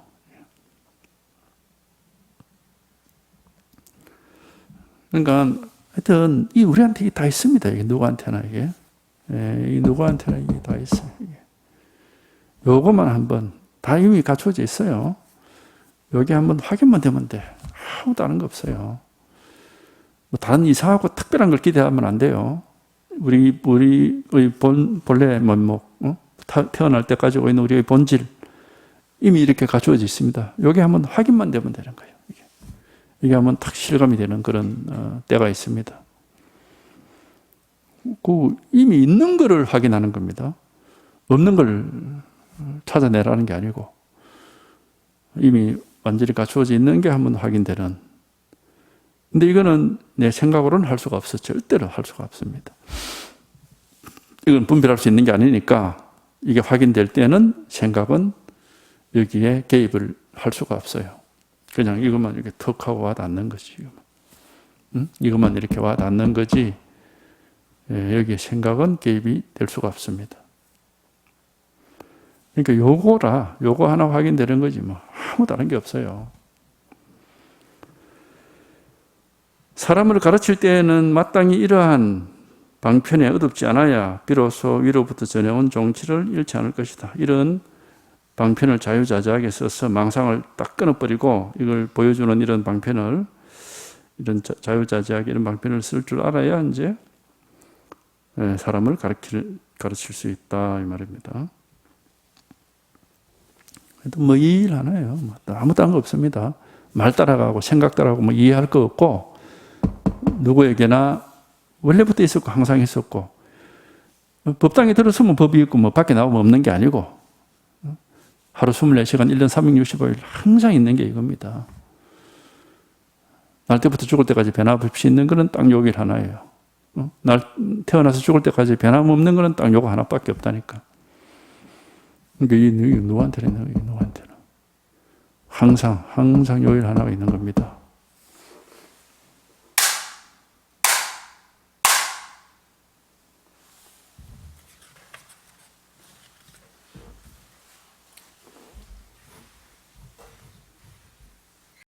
S1: 그러니까 하여튼 이 우리한테 이게 다 있습니다. 이게 누구한테나 이게 누구한테나 이게 다 있어요. 요거만 한번 다 이미 갖춰져 있어요. 여기 한번 확인만 되면 돼. 아무도 아는 거 없어요. 뭐 다른 이상하고 특별한 걸 기대하면 안 돼요. 우리의 본래 면목, 태어날 때까지 있는 우리의 본질, 이미 이렇게 갖추어져 있습니다. 여기 한번 확인만 되면 되는 거예요. 이게 한번 탁 실감이 되는 그런 때가 있습니다. 그 이미 있는 거를 확인하는 겁니다. 없는 걸 찾아내라는 게 아니고 이미 완전히 갖추어져 있는 게 한번 확인되는. 근데 이거는 내 생각으로는 할 수가 없어. 절대로 할 수가 없습니다. 이건 분별할 수 있는 게 아니니까 이게 확인될 때는 생각은 여기에 개입을 할 수가 없어요. 그냥 이것만 이렇게 턱 하고 와 닿는 거지. 이것만 이렇게 와 닿는 거지. 여기에 생각은 개입이 될 수가 없습니다. 그러니까 요거 하나 확인되는 거지 뭐 아무 다른 게 없어요. 사람을 가르칠 때에는 마땅히 이러한 방편에 의롭지 않아야 비로소 위로부터 전해온 종치를 잃지 않을 것이다. 이런 방편을 자유자재하게 써서 망상을 딱 끊어버리고 이걸 보여주는 이런 방편을, 이런 자유자재하게 이런 방편을 쓸 줄 알아야 이제 사람을 가르칠 수 있다 이 말입니다. 뭐 이 일 하나예요. 아무 다른 거 없습니다. 말 따라가고 생각 따라가고 뭐 이해할 거 없고 누구에게나 원래부터 있었고 항상 있었고 법당에 들어서면 법이 있고 뭐 밖에 나오면 없는 게 아니고 하루 24시간 1년 365일 항상 있는 게 이겁니다. 날 때부터 죽을 때까지 변함없이 있는 거는 딱 요길 하나예요. 날 태어나서 죽을 때까지 변함없는 거는 딱 요거 하나밖에 없다니까. 그러니까 이 누구한테는 항상 요일 하나가 있는 겁니다.